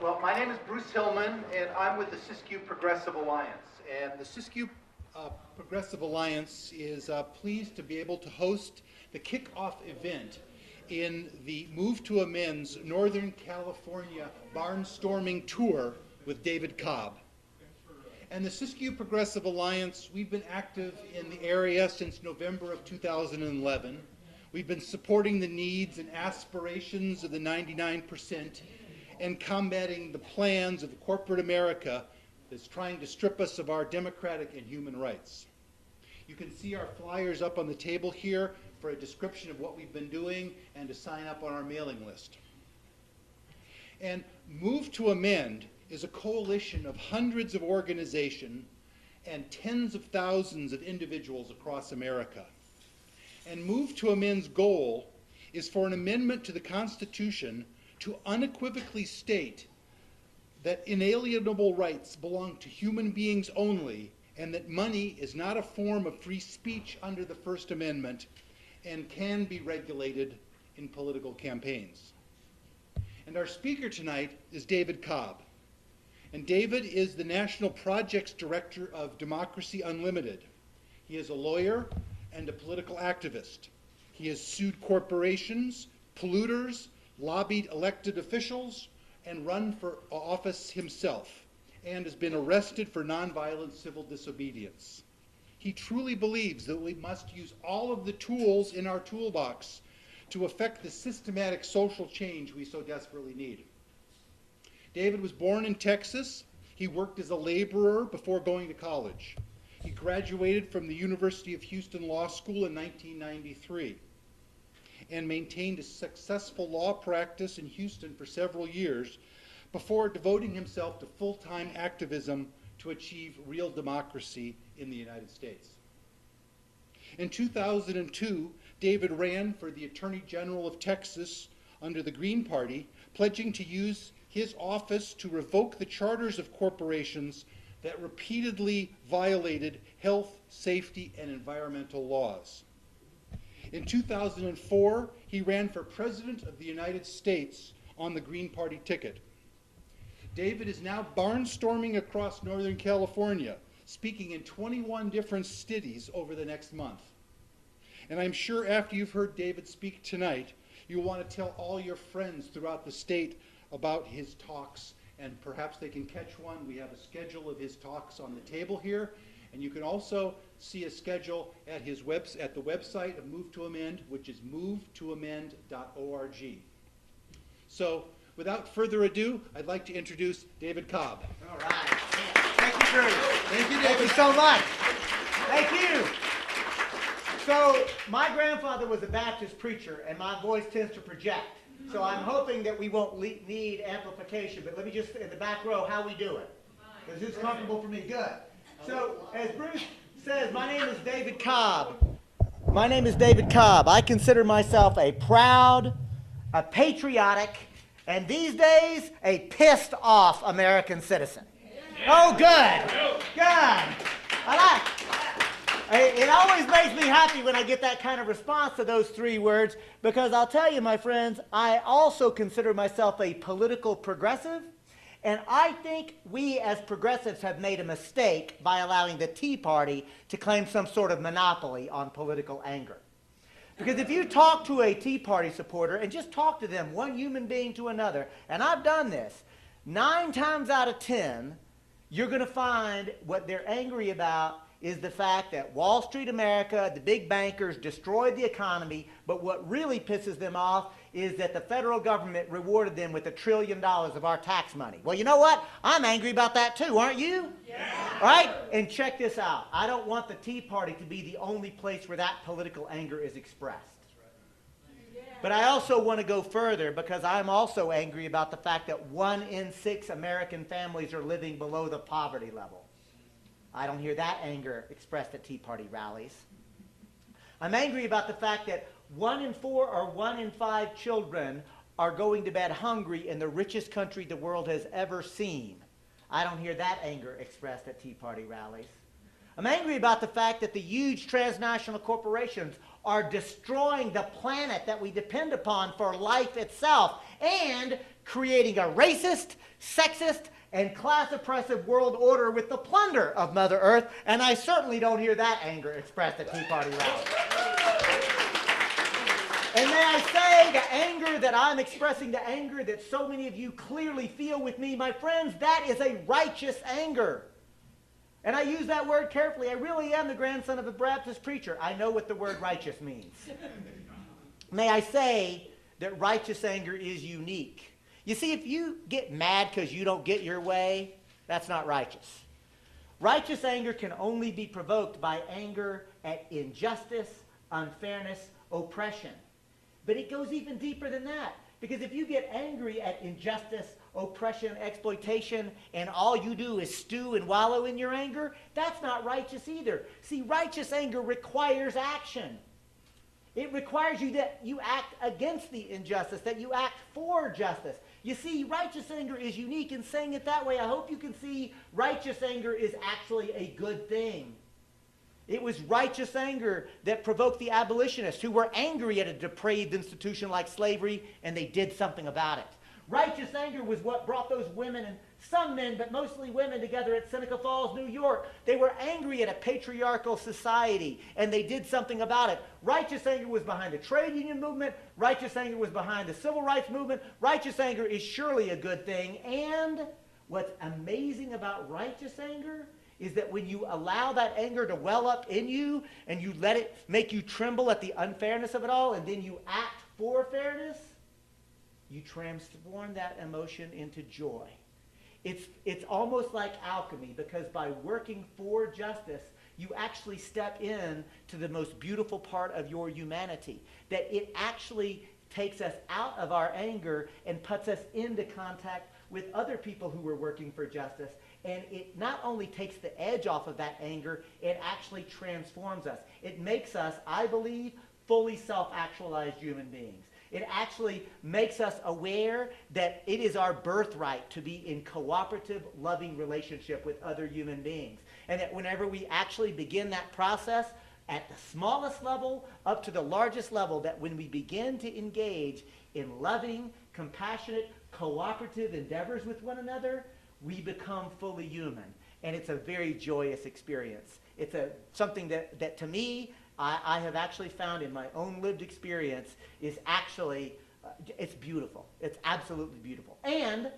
Well, my name is Bruce Hillman, and I'm with the Siskiyou Progressive Alliance. And the Siskiyou Progressive Alliance is pleased to be able to host the kickoff event in the Move to Amends Northern California Barnstorming Tour with David Cobb. And the Siskiyou Progressive Alliance, we've been active in the area since November of 2011. We've been supporting the needs and aspirations of the 99% and combating the plans of corporate America that's trying to strip us of our democratic and human rights. You can see our flyers up on the table here for a description of what we've been doing and to sign up on our mailing list. And Move to Amend is a coalition of hundreds of organizations and tens of thousands of individuals across America. And Move to Amend's goal is for an amendment to the Constitution to unequivocally state that inalienable rights belong to human beings only, and that money is not a form of free speech under the First Amendment and can be regulated in political campaigns. And our speaker tonight is David Cobb. And David is the National Projects Director of Democracy Unlimited. He is a lawyer and a political activist. He has sued corporations, polluters, lobbied elected officials, and run for office himself, and has been arrested for nonviolent civil disobedience. He truly believes that we must use all of the tools in our toolbox to effect the systematic social change we so desperately need. David was born in Texas. He worked as a laborer before going to college. He graduated from the University of Houston Law School in 1993 and maintained a successful law practice in Houston for several years before devoting himself to full-time activism to achieve real democracy in the United States. In 2002, David ran for the Attorney General of Texas under the Green Party, pledging to use his office to revoke the charters of corporations that repeatedly violated health, safety, and environmental laws. In 2004, he ran for President of the United States on the Green Party ticket. David is now barnstorming across Northern California, speaking in 21 different cities over the next month. And I'm sure after you've heard David speak tonight, you'll want to tell all your friends throughout the state about his talks, and perhaps they can catch one. We have a schedule of his talks on the table here. And you can also see a schedule at the website of Move to Amend, which is movetoamend.org. So, without further ado, I'd like to introduce David Cobb. All right. Thank you, Bruce. Thank you, David. Thank you so much. Thank you. So, my grandfather was a Baptist preacher, and my voice tends to project. So I'm hoping that we won't need amplification. But let me just, in the back row, how we doing? Is this comfortable for me? Good. So, as Bruce says, my name is David Cobb. My name is David Cobb. I consider myself a proud, a patriotic, and these days, a pissed off American citizen. Oh, good. Good. It always makes me happy when I get that kind of response to those three words, because I'll tell you, my friends, I also consider myself a political progressive. And I think we as progressives have made a mistake by allowing the Tea Party to claim some sort of monopoly on political anger. Because if you talk to a Tea Party supporter and just talk to them, one human being to another, and I've done this, 9 times out of 10, you're going to find what they're angry about is the fact that Wall Street America, the big bankers, destroyed the economy, but what really pisses them off is that the federal government rewarded them with $1 trillion of our tax money. Well, you know what? I'm angry about that too, aren't you? Yeah. Right? And check this out. I don't want the Tea Party to be the only place where that political anger is expressed. But I also want to go further, because I'm also angry about the fact that 1 in 6 American families are living below the poverty level. I don't hear that anger expressed at Tea Party rallies. I'm angry about the fact that 1 in 4 or 1 in 5 children are going to bed hungry in the richest country the world has ever seen. I don't hear that anger expressed at Tea Party rallies. I'm angry about the fact that the huge transnational corporations are destroying the planet that we depend upon for life itself and creating a racist, sexist, and class-oppressive world order with the plunder of Mother Earth, and I certainly don't hear that anger expressed at Tea Party rallies. And may I say, the anger that I'm expressing, the anger that so many of you clearly feel with me, my friends, that is a righteous anger. And I use that word carefully. I really am the grandson of a Baptist preacher. I know what the word righteous means. May I say that righteous anger is unique. You see, if you get mad because you don't get your way, that's not righteous. Righteous anger can only be provoked by anger at injustice, unfairness, oppression. But it goes even deeper than that. Because if you get angry at injustice, oppression, exploitation, and all you do is stew and wallow in your anger, that's not righteous either. See, righteous anger requires action. It requires you that you act against the injustice, that you act for justice. You see, righteous anger is unique. In saying it that way, I hope you can see righteous anger is actually a good thing. It was righteous anger that provoked the abolitionists who were angry at a depraved institution like slavery, and they did something about it. Righteous anger was what brought those women, and some men, but mostly women, together at Seneca Falls, New York. They were angry at a patriarchal society, and they did something about it. Righteous anger was behind the trade union movement. Righteous anger was behind the civil rights movement. Righteous anger is surely a good thing. And what's amazing about righteous anger is that when you allow that anger to well up in you, and you let it make you tremble at the unfairness of it all, and then you act for fairness, you transform that emotion into joy. It's almost like alchemy, because by working for justice, you actually step in to the most beautiful part of your humanity. That it actually takes us out of our anger and puts us into contact with other people who are working for justice. And it not only takes the edge off of that anger, it actually transforms us. It makes us, I believe, fully self-actualized human beings. It actually makes us aware that it is our birthright to be in cooperative, loving relationship with other human beings. And that whenever we actually begin that process, at the smallest level up to the largest level, that when we begin to engage in loving, compassionate, cooperative endeavors with one another, we become fully human. And it's a very joyous experience. It's something that to me, I have actually found in my own lived experience is actually, it's beautiful. It's absolutely beautiful. And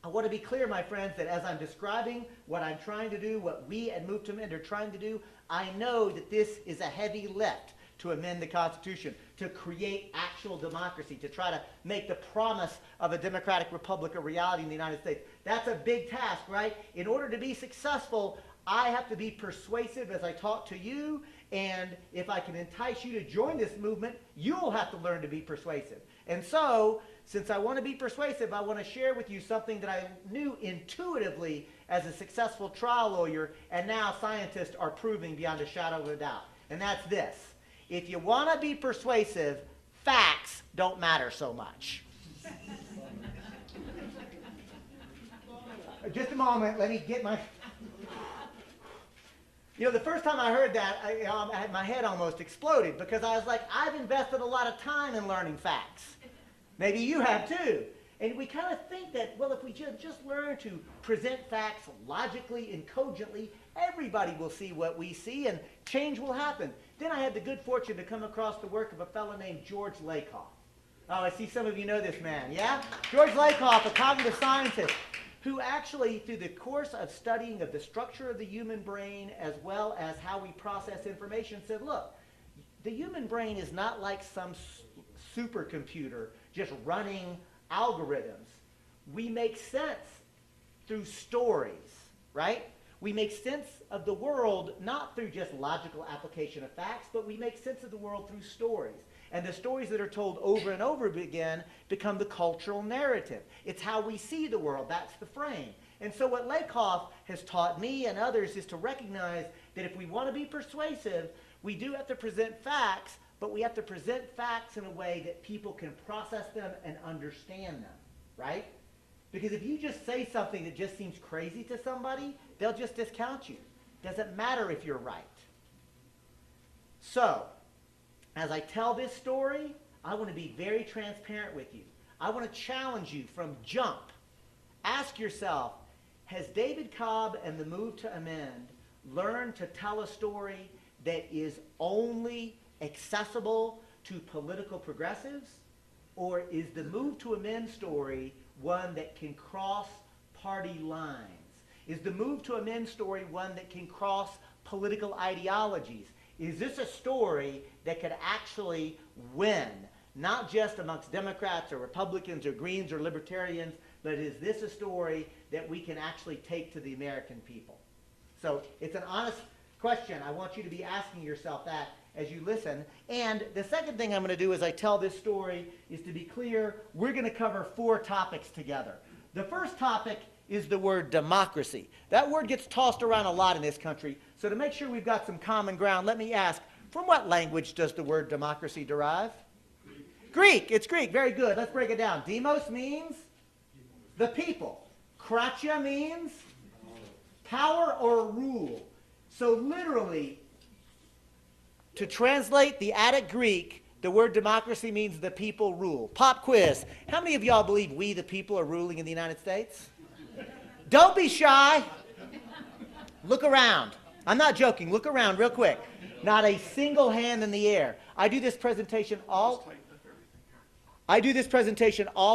I want to be clear, my friends, that as I'm describing what I'm trying to do, what we at Move to Amend are trying to do, I know that this is a heavy lift to amend the Constitution, to create actual democracy, to try to make the promise of a democratic republic a reality in the United States. That's a big task, right? In order to be successful, I have to be persuasive as I talk to you, and if I can entice you to join this movement, you'll have to learn to be persuasive. And so, since I want to be persuasive, I want to share with you something that I knew intuitively as a successful trial lawyer, and now scientists are proving beyond a shadow of a doubt. And that's this. If you want to be persuasive, facts don't matter so much. Just a moment, let me get my... You know, the first time I heard that, my head almost exploded, because I was like, I've invested a lot of time in learning facts. Maybe you have too. And we kind of think that, well, if we just learn to present facts logically and cogently, everybody will see what we see and change will happen. Then I had the good fortune to come across the work of a fellow named George Lakoff. Oh, I see some of you know this man, yeah? George Lakoff, a cognitive scientist, who actually, through the course of studying of the structure of the human brain as well as how we process information, said, look, the human brain is not like some supercomputer just running algorithms. We make sense through stories, right? We make sense of the world not through just logical application of facts, but we make sense of the world through stories. And the stories that are told over and over again become the cultural narrative. It's how we see the world. That's the frame. And so what Lakoff has taught me and others is to recognize that if we want to be persuasive, we do have to present facts, but we have to present facts in a way that people can process them and understand them, right? Because if you just say something that just seems crazy to somebody, they'll just discount you. Doesn't matter if you're right. So, as I tell this story, I want to be very transparent with you. I want to challenge you from jump. Ask yourself, has David Cobb and the move to amend learned to tell a story that is only accessible to political progressives? Or is the move to amend story one that can cross party lines? Is the move to amend story one that can cross political ideologies? Is this a story that could actually win, not just amongst Democrats or Republicans or Greens or Libertarians, but is this a story that we can actually take to the American people? So it's an honest question. I want you to be asking yourself that as you listen. And the second thing I'm going to do as I tell this story is to be clear, we're going to cover 4 topics together. The first topic is the word democracy. That word gets tossed around a lot in this country. So to make sure we've got some common ground, let me ask, from what language does the word democracy derive? Greek. It's Greek. Very good. Let's break it down. Demos means the people. Kratia means power or rule. So literally, to translate the Attic Greek, the word democracy means the people rule. Pop quiz. How many of y'all believe we, the people, are ruling in the United States? Don't be shy. Look around. I'm not joking. Look around real quick. Not a single hand in the air. I do this presentation all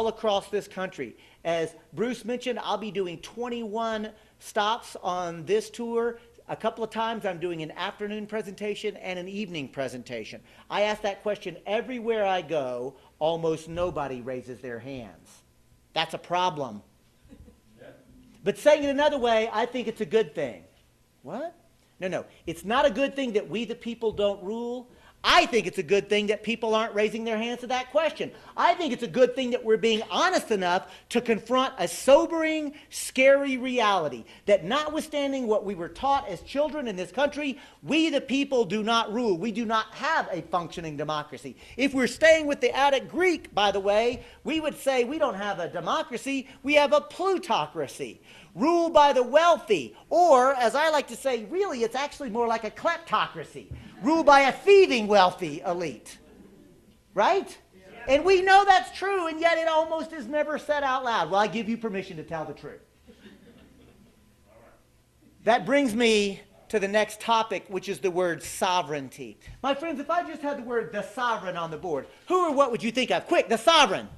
across this country. As Bruce mentioned, I'll be doing 21 stops on this tour. A couple of times I'm doing an afternoon presentation and an evening presentation. I ask that question everywhere I go. Almost nobody raises their hands. That's a problem. But saying it another way, I think it's a good thing. What? No. It's not a good thing that we the people don't rule. I think it's a good thing that people aren't raising their hands to that question. I think it's a good thing that we're being honest enough to confront a sobering, scary reality that notwithstanding what we were taught as children in this country, we the people do not rule. We do not have a functioning democracy. If we're staying with the Attic Greek, by the way, we would say we don't have a democracy, we have a plutocracy. Ruled by the wealthy, or as I like to say, really it's actually more like a kleptocracy. Ruled by a thieving wealthy elite. Right? Yeah. And we know that's true, and yet it almost is never said out loud. Well, I give you permission to tell the truth. That brings me to the next topic, which is the word sovereignty. My friends, if I just had the word the sovereign on the board, who or what would you think of? Quick, the sovereign.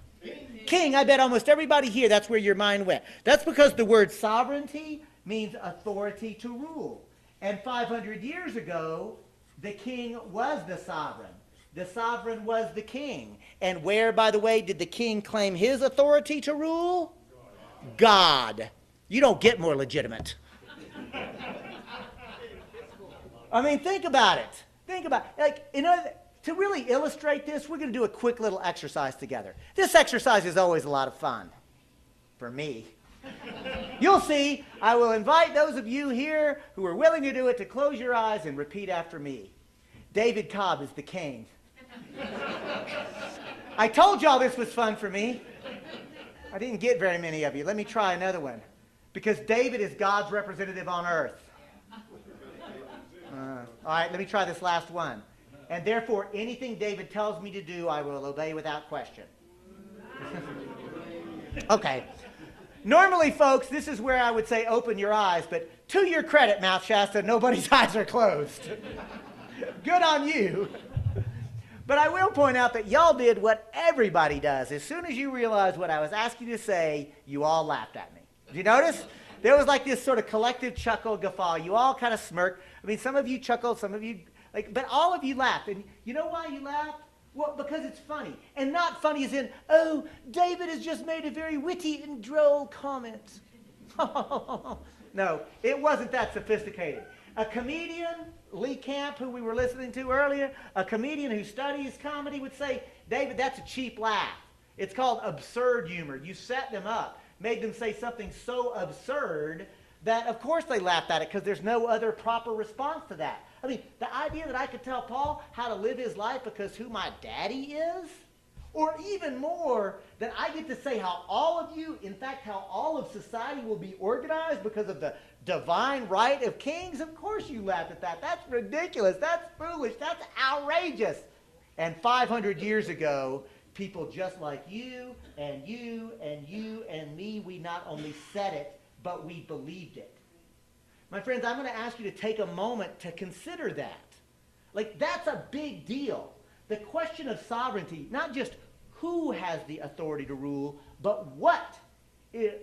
King. I bet almost everybody here, that's where your mind went. That's because the word sovereignty means authority to rule. And 500 years ago, the king was the sovereign. The sovereign was the king. And where, by the way, did the king claim his authority to rule? God. You don't get more legitimate. I mean, think about it. Think about it. Like, you know, to really illustrate this, we're going to do a quick little exercise together. This exercise is always a lot of fun. For me. You'll see, I will invite those of you here who are willing to do it to close your eyes and repeat after me. David Cobb is the king. I told y'all this was fun for me. I didn't get very many of you. Let me try another one. Because David is God's representative on earth. All right, let me try this last one. And therefore, anything David tells me to do, I will obey without question. Okay. Normally, folks, this is where I would say open your eyes, but to your credit, Mount Shasta, nobody's eyes are closed. Good on you. But I will point out that y'all did what everybody does. As soon as you realized what I was asking you to say, you all laughed at me. Did you notice? There was like this sort of collective chuckle, guffaw. You all kind of smirked. I mean, some of you chuckled, some of you, but all of you laughed. And you know why you laughed? Well, because it's funny. And not funny as in, oh, David has just made a very witty and droll comment. No, it wasn't that sophisticated. A comedian, Lee Camp, who we were listening to earlier, a comedian who studies comedy would say, David, that's a cheap laugh. It's called absurd humor. You set them up, made them say something so absurd that, of course, they laughed at it because there's no other proper response to that. I mean, the idea that I could tell Paul how to live his life because who my daddy is, or even more, that I get to say how all of you, in fact, how all of society will be organized because of the divine right of kings, of course you laughed at that. That's ridiculous. That's foolish. That's outrageous. And 500 years ago, people just like you and you and you and me, we not only said it, but we believed it. My friends, I'm going to ask you to take a moment to consider that. Like, that's a big deal. The question of sovereignty, not just who has the authority to rule, but what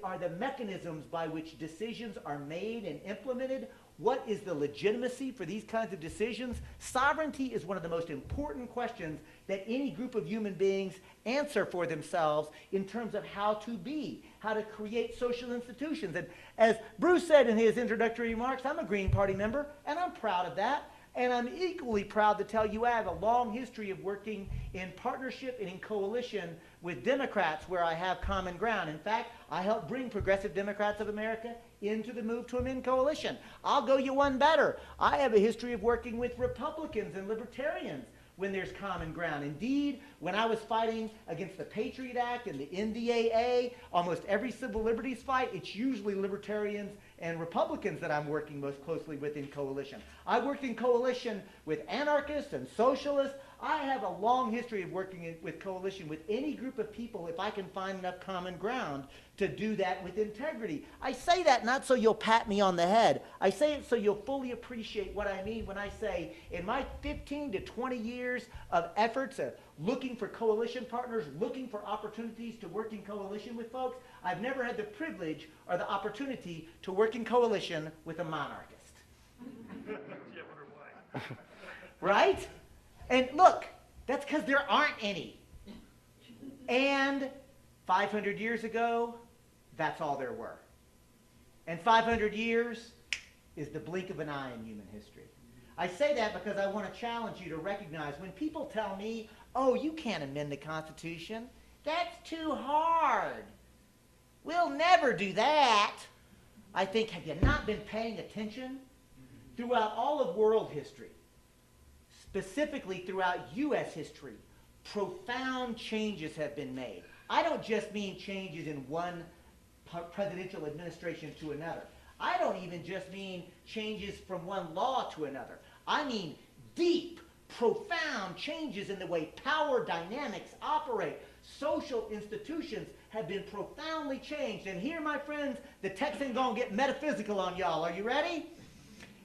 are the mechanisms by which decisions are made and implemented? What is the legitimacy for these kinds of decisions? Sovereignty is one of the most important questions that any group of human beings answer for themselves in terms of how to be, how to create social institutions. And as Bruce said in his introductory remarks, I'm a Green Party member, and I'm proud of that. And I'm equally proud to tell you I have a long history of working in partnership and in coalition with Democrats where I have common ground. In fact, I helped bring Progressive Democrats of America into the Move to Amend coalition. I'll go you one better. I have a history of working with Republicans and Libertarians when there's common ground. Indeed, when I was fighting against the Patriot Act and the NDAA, almost every civil liberties fight, it's usually Libertarians and Republicans that I'm working most closely with in coalition. I worked in coalition with anarchists and socialists. I have a long history of working with coalition with any group of people if I can find enough common ground to do that with integrity. I say that not so you'll pat me on the head. I say it so you'll fully appreciate what I mean when I say in my 15 to 20 years of efforts of looking for coalition partners, looking for opportunities to work in coalition with folks, I've never had the privilege or the opportunity to work in coalition with a monarchist. Right? And look, that's because there aren't any. And 500 years ago, that's all there were. And 500 years is the blink of an eye in human history. I say that because I want to challenge you to recognize when people tell me, oh, you can't amend the Constitution, that's too hard. We'll never do that. I think, have you not been paying attention? Throughout all of world history, specifically throughout U.S. history, profound changes have been made. I don't just mean changes in one presidential administration to another. I don't even just mean changes from one law to another. I mean deep, profound changes in the way power dynamics operate. Social institutions have been profoundly changed. And here, my friends, the text ain't gonna get metaphysical on y'all. Are you ready?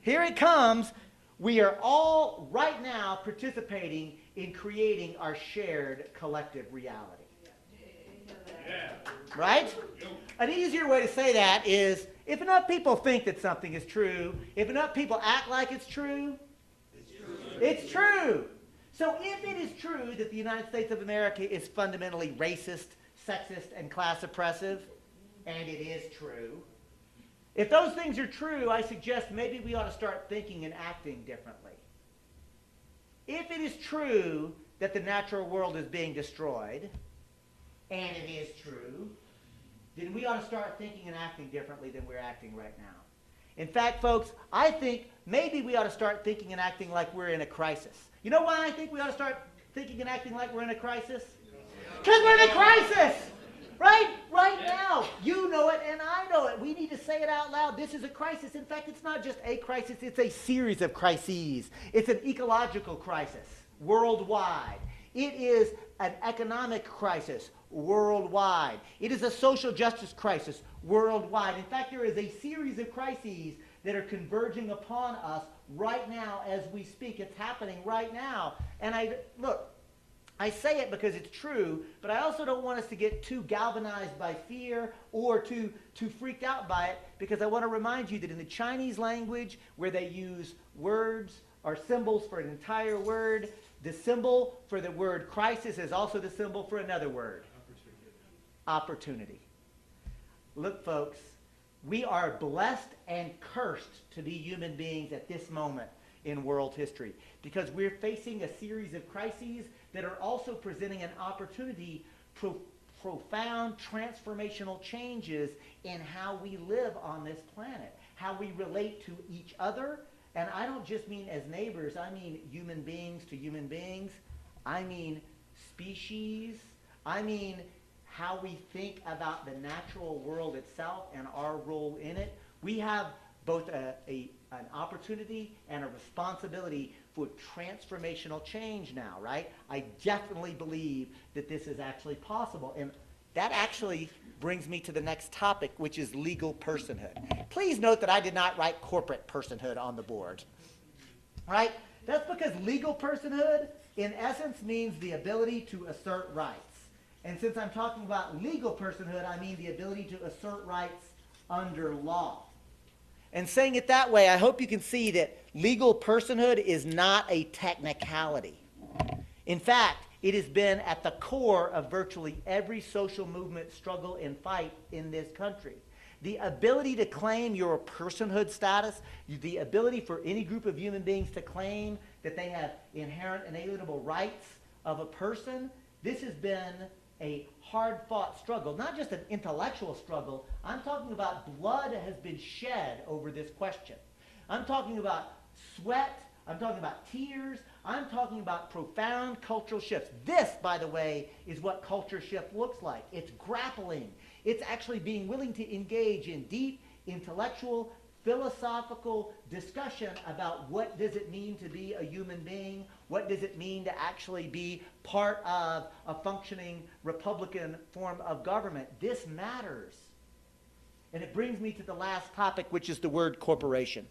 Here it comes. We are all right now participating in creating our shared collective reality. Yeah. Right? An easier way to say that is if enough people think that something is true, if enough people act like it's true, it's true. So if it is true that the United States of America is fundamentally racist, sexist, and class oppressive, and it is true, if those things are true, I suggest maybe we ought to start thinking and acting differently. If it is true that the natural world is being destroyed, and it is true, then we ought to start thinking and acting differently than we're acting right now. In fact, folks, I think maybe we ought to start thinking and acting like we're in a crisis. You know why I think we ought to start thinking and acting like we're in a crisis? Because we're in a crisis! Right? Right now. You know it and I know it. We need to say it out loud. This is a crisis. In fact, it's not just a crisis. It's a series of crises. It's an ecological crisis worldwide. It is an economic crisis worldwide. It is a social justice crisis worldwide. In fact, there is a series of crises that are converging upon us right now as we speak. It's happening right now. And I say it because it's true, but I also don't want us to get too galvanized by fear or too freaked out by it, because I want to remind you that in the Chinese language, where they use words or symbols for an entire word, the symbol for the word crisis is also the symbol for another word. Opportunity. Look, folks, we are blessed and cursed to be human beings at this moment in world history, because we're facing a series of crises that are also presenting an opportunity for profound transformational changes in how we live on this planet, how we relate to each other. And I don't just mean as neighbors, I mean human beings to human beings. I mean species. I mean how we think about the natural world itself and our role in it. We have both an opportunity and a responsibility for transformational change now, right? I definitely believe that this is actually possible. And that actually brings me to the next topic, which is legal personhood. Please note that I did not write corporate personhood on the board, right? That's because legal personhood, in essence, means the ability to assert rights. And since I'm talking about legal personhood, I mean the ability to assert rights under law. And saying it that way, I hope you can see that legal personhood is not a technicality. In fact, it has been at the core of virtually every social movement, struggle, and fight in this country. The ability to claim your personhood status, the ability for any group of human beings to claim that they have inherent inalienable rights of a person, this has been a hard-fought struggle, not just an intellectual struggle. I'm talking about blood has been shed over this question. I'm talking about sweat. I'm talking about tears. I'm talking about profound cultural shifts. This, by the way, is what culture shift looks like. It's grappling. It's actually being willing to engage in deep intellectual, philosophical discussion about what does it mean to be a human being, what does it mean to actually be part of a functioning Republican form of government. This matters. And it brings me to the last topic, which is the word corporation.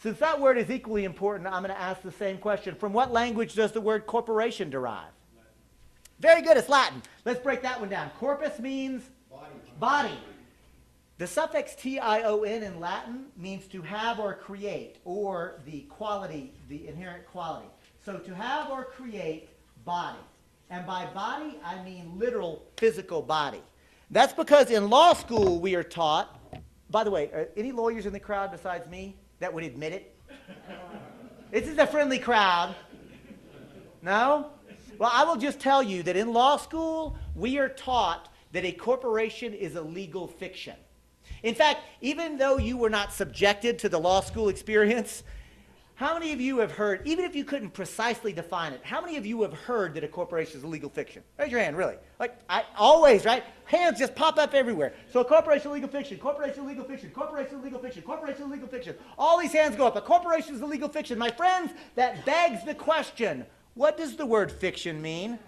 Since that word is equally important, I'm going to ask the same question. From what language does the word corporation derive? Latin. Very good, it's Latin. Let's break that one down. Corpus means body. The suffix tion in Latin means to have or create, or the quality, the inherent quality. So to have or create, body. And by body, I mean literal physical body. That's because in law school we are taught, by the way, are any lawyers in the crowd besides me that would admit it? This is a friendly crowd. No? Well, I will just tell you that in law school we are taught that a corporation is a legal fiction. In fact, even though you were not subjected to the law school experience, how many of you have heard, even if you couldn't precisely define it, how many of you have heard that a corporation is a legal fiction? Raise your hand, really. Like, I always, right? Hands just pop up everywhere. So a corporation is a legal fiction, corporation is a legal fiction, corporation is a legal fiction, corporation is a legal fiction. All these hands go up. A corporation is a legal fiction. My friends, that begs the question, what does the word fiction mean?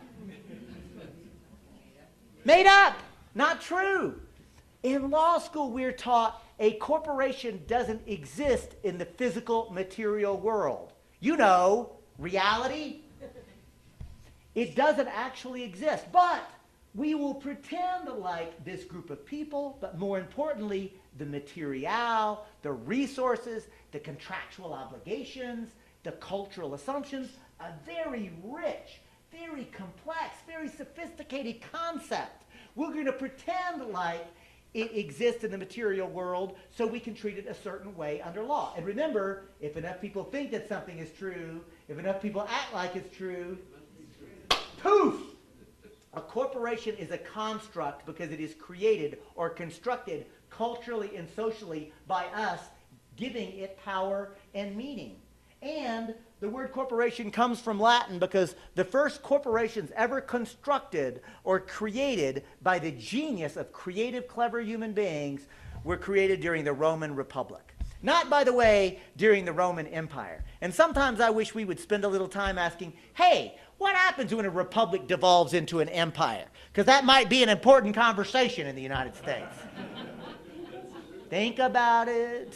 Made up. Not true. In law school, we're taught a corporation doesn't exist in the physical material world. You know, reality. It doesn't actually exist. But we will pretend like this group of people, but more importantly, the material, the resources, the contractual obligations, the cultural assumptions, a very rich, very complex, very sophisticated concept. We're going to pretend like it exists in the material world so we can treat it a certain way under law. And remember, if enough people think that something is true, if enough people act like it's true, poof! A corporation is a construct because it is created or constructed culturally and socially by us, giving it power and meaning. And the word corporation comes from Latin because the first corporations ever constructed or created by the genius of creative, clever human beings were created during the Roman Republic. Not, by the way, during the Roman Empire. And sometimes I wish we would spend a little time asking, hey, what happens when a republic devolves into an empire? Because that might be an important conversation in the United States. Think about it.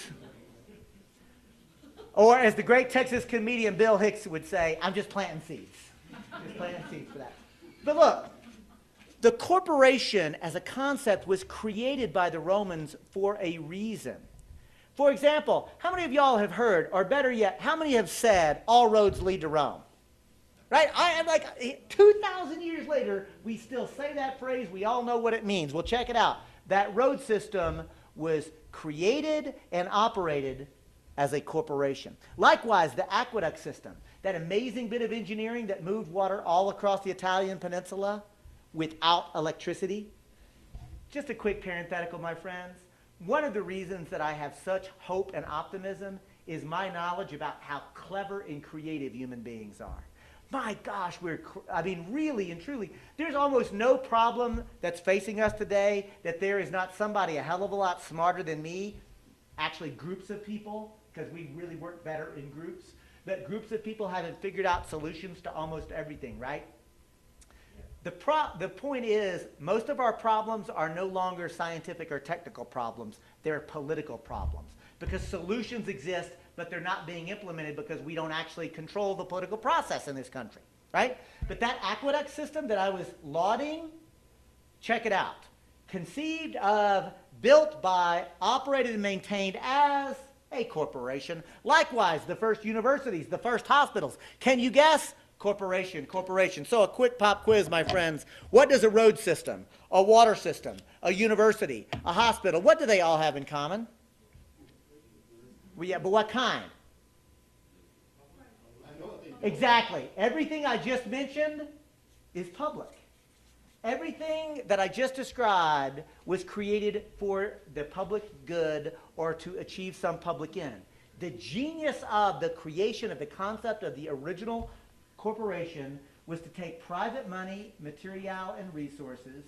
Or as the great Texas comedian Bill Hicks would say, I'm just planting seeds. Just planting seeds for that. But look, the corporation as a concept was created by the Romans for a reason. For example, how many of y'all have heard, or better yet, how many have said, all roads lead to Rome? Right? I'm like, 2,000 years later, we still say that phrase. We all know what it means. Well, check it out. That road system was created and operated as a corporation. Likewise, the aqueduct system, that amazing bit of engineering that moved water all across the Italian peninsula without electricity. Just a quick parenthetical, my friends. One of the reasons that I have such hope and optimism is my knowledge about how clever and creative human beings are. My gosh, really and truly, there's almost no problem that's facing us today that there is not somebody a hell of a lot smarter than me, actually groups of people, because we really work better in groups, that groups of people haven't figured out solutions to almost everything, right? The point is, most of our problems are no longer scientific or technical problems. They're political problems. Because solutions exist, but they're not being implemented because we don't actually control the political process in this country, right? But that aqueduct system that I was lauding, check it out. Conceived of, built by, operated and maintained as a corporation. Likewise, the first universities, the first hospitals. Can you guess? Corporation. So a quick pop quiz, my friends. What does a road system, a water system, a university, a hospital, what do they all have in common? Well, yeah, but what kind? Exactly. Everything I just mentioned is public. Everything that I just described was created for the public good or to achieve some public end. The genius of the creation of the concept of the original corporation was to take private money, material, and resources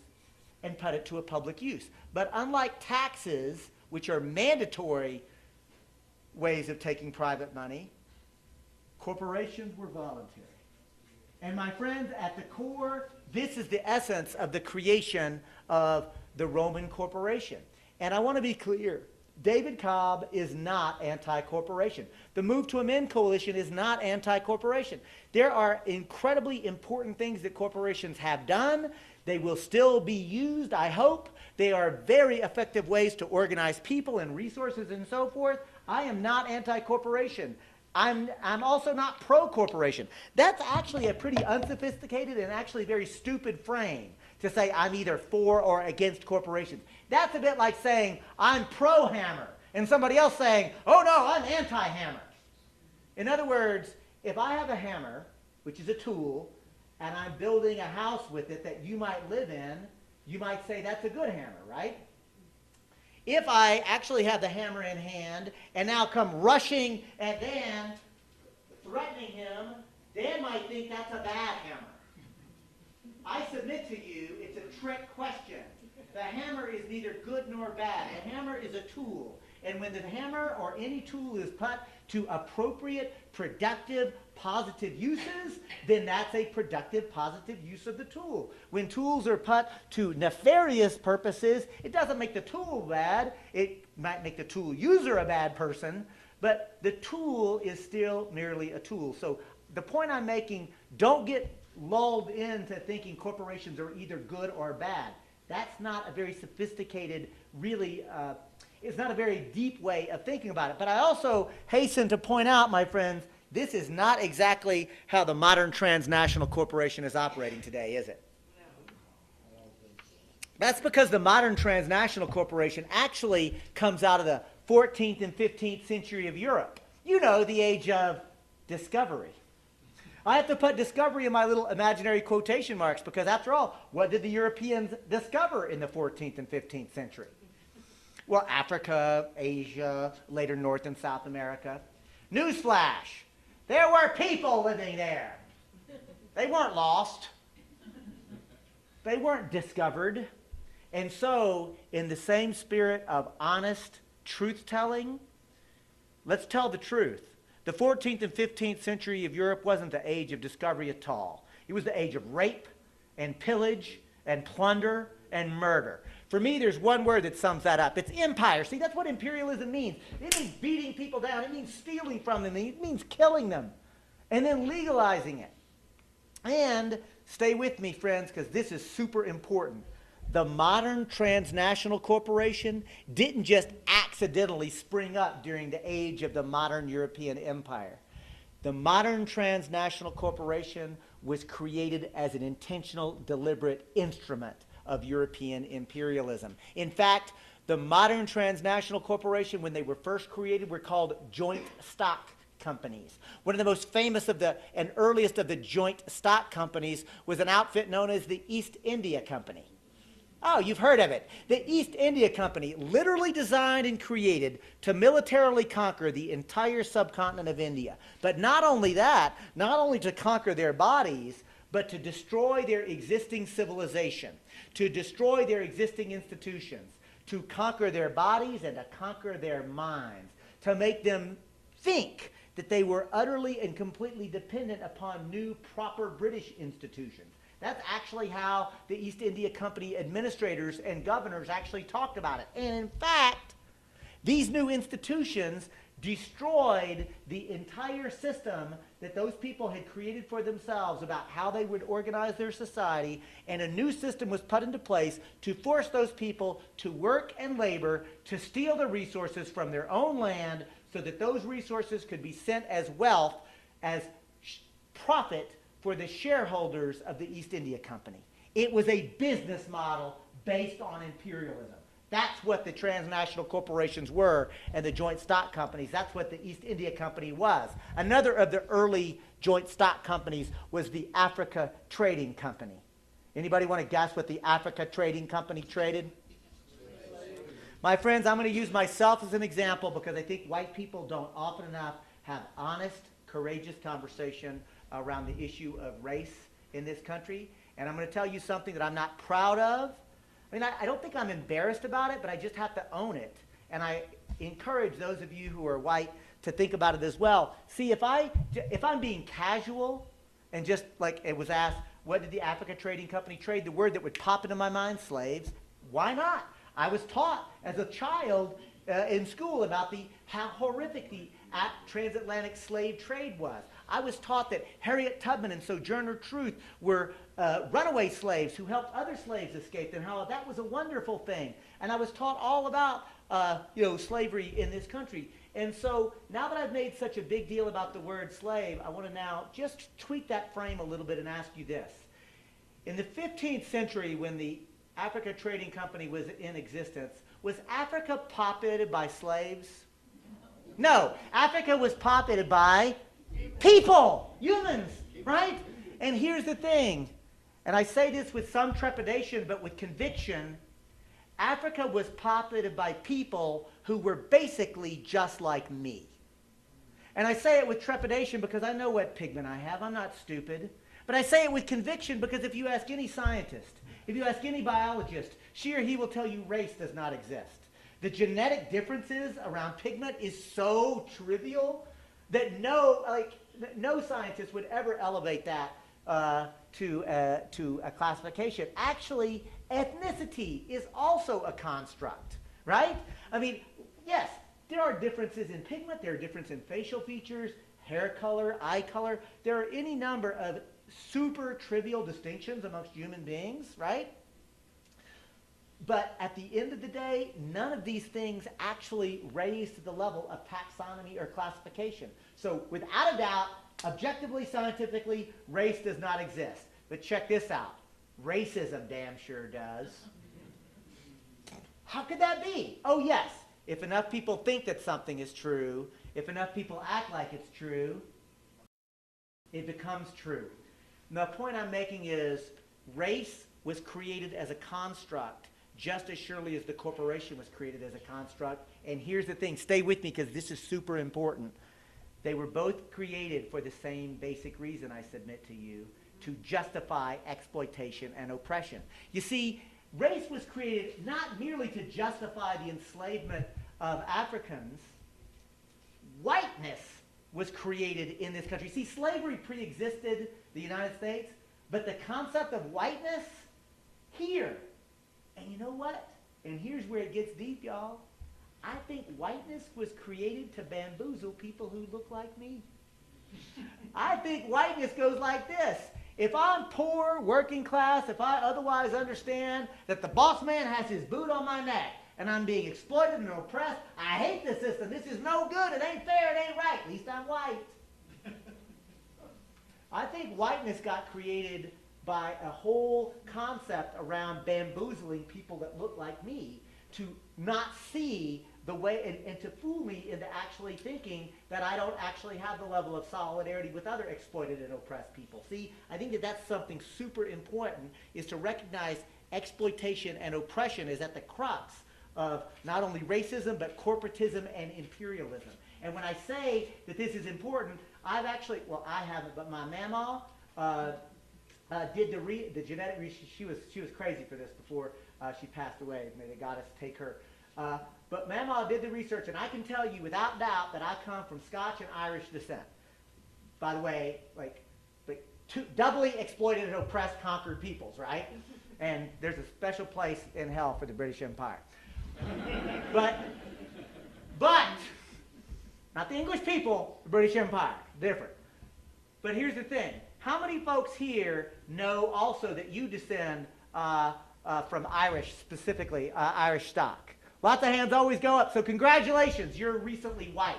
and put it to a public use. But unlike taxes, which are mandatory ways of taking private money, corporations were voluntary. And my friends, at the core, this is the essence of the creation of the Roman corporation. And I want to be clear. David Cobb is not anti-corporation. The Move to Amend coalition is not anti-corporation. There are incredibly important things that corporations have done. They will still be used, I hope. They are very effective ways to organize people and resources and so forth. I am not anti-corporation. I'm also not pro-corporation. That's actually a pretty unsophisticated and actually very stupid frame to say I'm either for or against corporations. That's a bit like saying I'm pro-hammer and somebody else saying, oh no, I'm anti-hammer. In other words, if I have a hammer, which is a tool, and I'm building a house with it that you might live in, you might say that's a good hammer, right? If I actually have the hammer in hand and now come rushing at Dan, threatening him, Dan might think that's a bad hammer. I submit to you, it's a trick question. The hammer is neither good nor bad. A hammer is a tool. And when the hammer or any tool is put to appropriate, productive, positive uses, then that's a productive, positive use of the tool. When tools are put to nefarious purposes, it doesn't make the tool bad. It might make the tool user a bad person, but the tool is still merely a tool. So the point I'm making, don't get lulled into thinking corporations are either good or bad. That's not a very sophisticated, really, it's not a very deep way of thinking about it. But I also hasten to point out, my friends, this is not exactly how the modern transnational corporation is operating today, is it? That's because the modern transnational corporation actually comes out of the 14th and 15th century of Europe. You know, the age of discovery. I have to put discovery in my little imaginary quotation marks because, after all, what did the Europeans discover in the 14th and 15th century? Well, Africa, Asia, later North and South America. Newsflash, there were people living there. They weren't lost. They weren't discovered. And so, in the same spirit of honest truth-telling, let's tell the truth. The 14th and 15th century of Europe wasn't the age of discovery at all. It was the age of rape and pillage and plunder and murder. For me, there's one word that sums that up. It's empire. See, that's what imperialism means. It means beating people down. It means stealing from them. It means killing them and then legalizing it. And stay with me, friends, because this is super important. The modern transnational corporation didn't just accidentally spring up during the age of the modern European empire. The modern transnational corporation was created as an intentional, deliberate instrument of European imperialism. In fact, the modern transnational corporation, when they were first created, were called joint stock companies. One of the most famous and earliest of the joint stock companies was an outfit known as the East India Company. Oh, you've heard of it. The East India Company, literally designed and created to militarily conquer the entire subcontinent of India. But not only that, not only to conquer their bodies, but to destroy their existing civilization, to destroy their existing institutions, to conquer their bodies and to conquer their minds, to make them think that they were utterly and completely dependent upon new proper British institutions. That's actually how the East India Company administrators and governors actually talked about it. And in fact, these new institutions destroyed the entire system that those people had created for themselves about how they would organize their society, and a new system was put into place to force those people to work and labor to steal the resources from their own land so that those resources could be sent as wealth, as profit for the shareholders of the East India Company. It was a business model based on imperialism. That's what the transnational corporations were, and the joint stock companies. That's what the East India Company was. Another of the early joint stock companies was the Africa Trading Company. Anybody want to guess what the Africa Trading Company traded? My friends, I'm going to use myself as an example because I think white people don't often enough have honest, courageous conversation around the issue of race in this country. And I'm going to tell you something that I'm not proud of. I mean, I don't think I'm embarrassed about it, but I just have to own it. And I encourage those of you who are white to think about it as well. See, if I'm being casual and just like it was asked, what did the Africa Trading Company trade? The word that would pop into my mind, slaves. Why not? I was taught as a child in school about how horrific the transatlantic slave trade was. I was taught that Harriet Tubman and Sojourner Truth were runaway slaves who helped other slaves escape, and how that was a wonderful thing. And I was taught all about slavery in this country. And so now that I've made such a big deal about the word slave, I want to now just tweak that frame a little bit and ask you this. In the 15th century, when the Africa Trading Company was in existence, was Africa populated by slaves? No. Africa was populated by people, humans, right? And here's the thing, and I say this with some trepidation but with conviction, Africa was populated by people who were basically just like me. And I say it with trepidation because I know what pigment I have. I'm not stupid. But I say it with conviction because if you ask any scientist, if you ask any biologist, she or he will tell you race does not exist. The genetic differences around pigment is so trivial that no scientist would ever elevate that to a classification. Actually, ethnicity is also a construct, right? I mean, yes, there are differences in pigment, there are differences in facial features, hair color, eye color. There are any number of super trivial distinctions amongst human beings, right? But at the end of the day, none of these things actually raise to the level of taxonomy or classification. So without a doubt, objectively, scientifically, race does not exist. But check this out. Racism damn sure does. How could that be? Oh yes, if enough people think that something is true, if enough people act like it's true, it becomes true. And the point I'm making is race was created as a construct just as surely as the corporation was created as a construct. And here's the thing, stay with me because this is super important. They were both created for the same basic reason, I submit to you, to justify exploitation and oppression. You see, race was created not merely to justify the enslavement of Africans. Whiteness was created in this country. See, slavery pre-existed the United States, but the concept of whiteness here. And you know what? And here's where it gets deep, y'all. I think whiteness was created to bamboozle people who look like me. I think whiteness goes like this. If I'm poor, working class, if I otherwise understand that the boss man has his boot on my neck and I'm being exploited and oppressed, I hate the system. This is no good. It ain't fair. It ain't right. At least I'm white. I think whiteness got created by a whole concept around bamboozling people that look like me to not see the way and to fool me into actually thinking that I don't actually have the level of solidarity with other exploited and oppressed people. See, I think that that's something super important, is to recognize exploitation and oppression is at the crux of not only racism but corporatism and imperialism. And when I say that this is important, I've actually, well, I haven't, but my mama did the genetic research. She was crazy for this before she passed away. May the goddess take her. But Mama did the research, and I can tell you without doubt that I come from Scotch and Irish descent. By the way, like two doubly exploited and oppressed conquered peoples, right? And there's a special place in hell for the British Empire. but not the English people, the British Empire, different. But here's the thing. How many folks here know also that you descend from Irish, specifically Irish stock? Lots of hands always go up, so congratulations, you're recently white.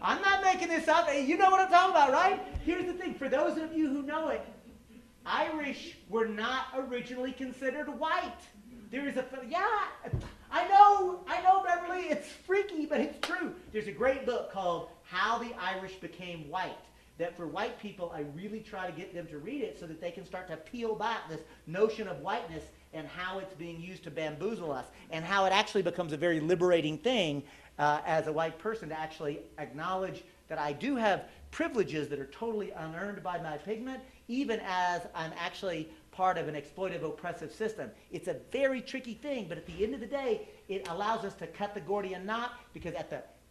I'm not making this up. You know what I'm talking about, right? Here's the thing. For those of you who know it, Irish were not originally considered white. There is I know, Beverly, it's freaky, but it's true. There's a great book called How the Irish Became White, that for white people, I really try to get them to read it so that they can start to peel back this notion of whiteness and how it's being used to bamboozle us, and how it actually becomes a very liberating thing as a white person to actually acknowledge that I do have privileges that are totally unearned by my pigment, even as I'm actually part of an exploitive, oppressive system. It's a very tricky thing, but at the end of the day, it allows us to cut the Gordian knot, because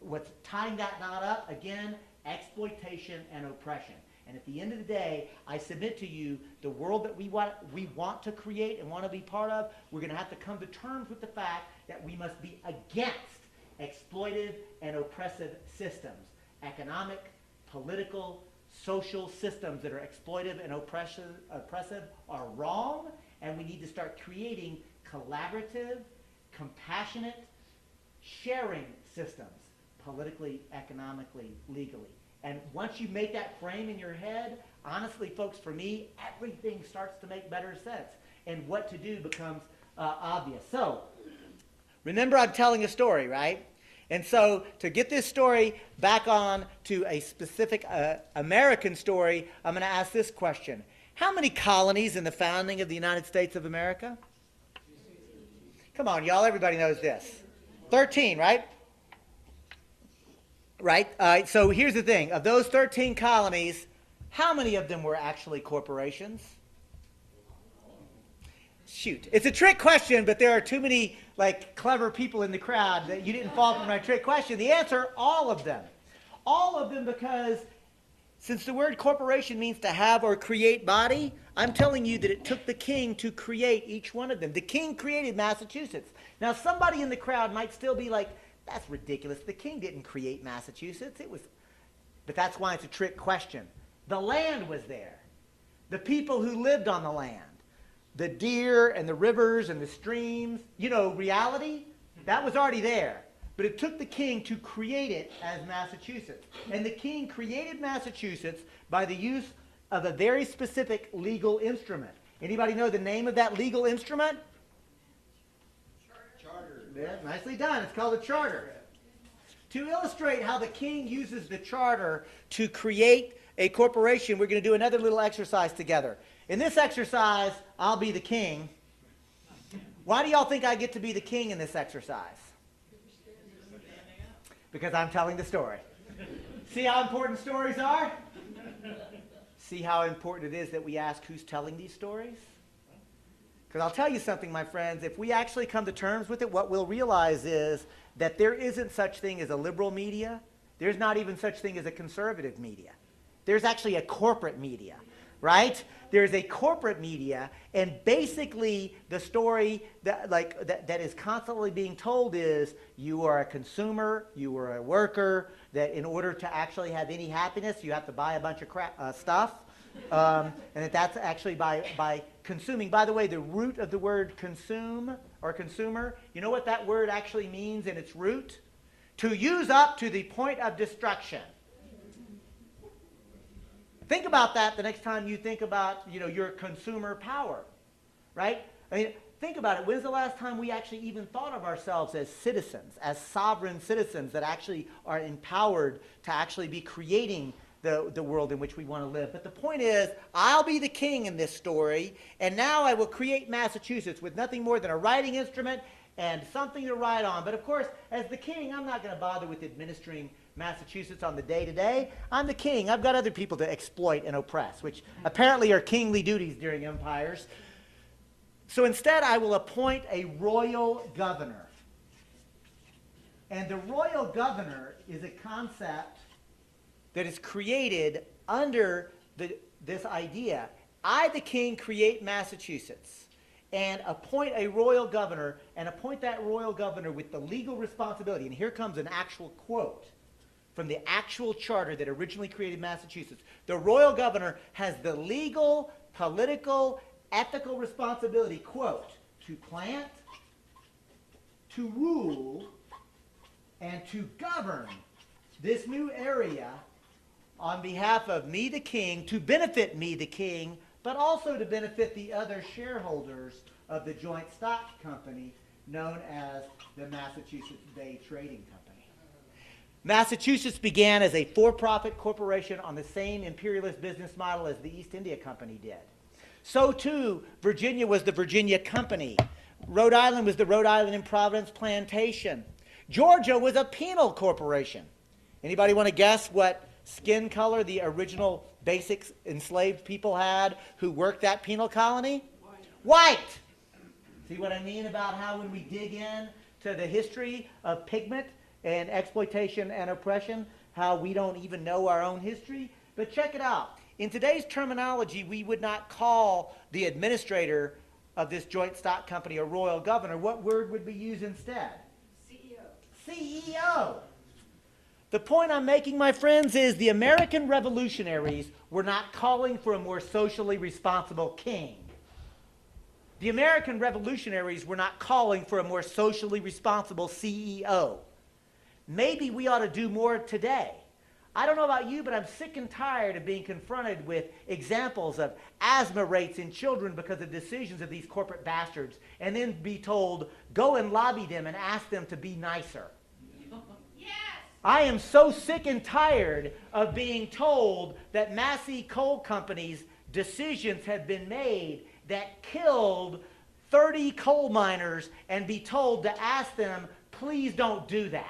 what's tying that knot up, again, exploitation and oppression. And at the end of the day, I submit to you, the world that we want to create and want to be part of, we're going to have to come to terms with the fact that we must be against exploitive and oppressive systems. Economic, political, social systems that are exploitive and oppressive are wrong, and we need to start creating collaborative, compassionate, sharing systems, politically, economically, legally. And once you make that frame in your head, honestly, folks, for me, everything starts to make better sense, and what to do becomes obvious. So, remember, I'm telling a story, right? And so, to get this story back on to a specific American story, I'm going to ask this question. How many colonies in the founding of the United States of America? Come on, y'all, everybody knows this. 13, right? Right? So here's the thing. Of those 13 colonies, how many of them were actually corporations? Shoot. It's a trick question, but there are too many clever people in the crowd that you didn't fall for my trick question. The answer, all of them. All of them, because since the word corporation means to have or create body, I'm telling you that it took the king to create each one of them. The king created Massachusetts. Now, somebody in the crowd might still be like, that's ridiculous. The king didn't create Massachusetts. But that's why it's a trick question. The land was there. The people who lived on the land. The deer and the rivers and the streams. Reality, that was already there. But it took the king to create it as Massachusetts. And the king created Massachusetts by the use of a very specific legal instrument. Anybody know the name of that legal instrument? Yeah, nicely done. It's called a charter. To illustrate how the king uses the charter to create a corporation, we're going to do another little exercise together. In this exercise, I'll be the king. Why do y'all think I get to be the king in this exercise? Because I'm telling the story. See how important stories are? See how important it is that we ask who's telling these stories? Because I'll tell you something, my friends, if we actually come to terms with it, what we'll realize is that there isn't such thing as a liberal media. There's not even such thing as a conservative media. There's actually a corporate media, right? There's a corporate media, and basically the story that is constantly being told is you are a consumer, you are a worker, that in order to actually have any happiness, you have to buy a bunch of stuff. And that's actually by consuming. By the way, the root of the word consume or consumer, you know what that word actually means in its root? To use up to the point of destruction. Think about that the next time you think about, your consumer power, right? I mean, think about it. When's the last time we actually even thought of ourselves as citizens, as sovereign citizens that actually are empowered to actually be creating the world in which we want to live? But the point is, I'll be the king in this story, and now I will create Massachusetts with nothing more than a writing instrument and something to write on. But of course, as the king, I'm not going to bother with administering Massachusetts on the day-to-day. I'm the king. I've got other people to exploit and oppress, which apparently are kingly duties during empires. So instead, I will appoint a royal governor. And the royal governor is a concept that is created under this idea. I, the king, create Massachusetts and appoint a royal governor and appoint that royal governor with the legal responsibility. And here comes an actual quote from the actual charter that originally created Massachusetts. The royal governor has the legal, political, ethical responsibility, quote, to plant, to rule, and to govern this new area on behalf of me, the king, to benefit me, the king, but also to benefit the other shareholders of the joint stock company known as the Massachusetts Bay Trading Company. Massachusetts began as a for-profit corporation on the same imperialist business model as the East India Company did. So too, Virginia was the Virginia Company. Rhode Island was the Rhode Island and Providence Plantation. Georgia was a penal corporation. Anybody want to guess what skin color the original basic enslaved people had who worked that penal colony? White. See what I mean about how when we dig in to the history of pigment and exploitation and oppression, how we don't even know our own history? But check it out. In today's terminology, we would not call the administrator of this joint stock company a royal governor. What word would we use instead? CEO. The point I'm making, my friends, is the American revolutionaries were not calling for a more socially responsible king. The American revolutionaries were not calling for a more socially responsible CEO. Maybe we ought to do more today. I don't know about you, but I'm sick and tired of being confronted with examples of asthma rates in children because of decisions of these corporate bastards, and then be told, go and lobby them and ask them to be nicer. I am so sick and tired of being told that Massey Coal Company's decisions have been made that killed 30 coal miners and be told to ask them, please don't do that.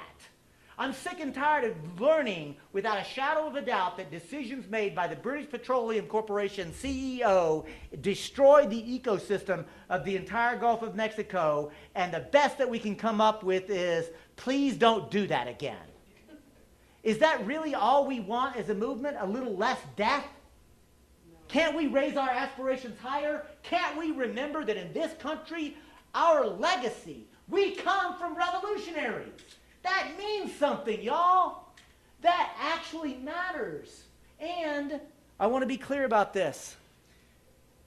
I'm sick and tired of learning without a shadow of a doubt that decisions made by the British Petroleum Corporation CEO destroyed the ecosystem of the entire Gulf of Mexico, and the best that we can come up with is, please don't do that again. Is that really all we want as a movement? A little less death? Can't we raise our aspirations higher? Can't we remember that in this country, our legacy, we come from revolutionaries? That means something, y'all. That actually matters. And I want to be clear about this.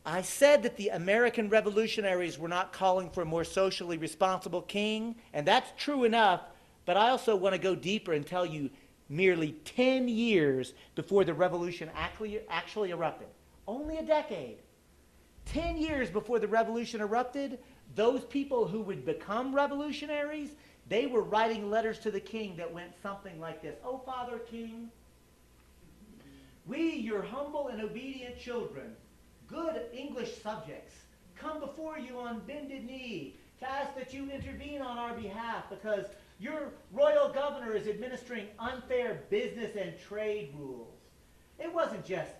I said that the American revolutionaries were not calling for a more socially responsible king, and that's true enough, but I also want to go deeper and tell you merely 10 years before the revolution actually erupted. Only a decade. 10 years before the revolution erupted, those people who would become revolutionaries, they were writing letters to the king that went something like this. Oh, Father King, we, your humble and obedient children, good English subjects, come before you on bended knee to ask that you intervene on our behalf because your royal governor is administering unfair business and trade rules. It wasn't just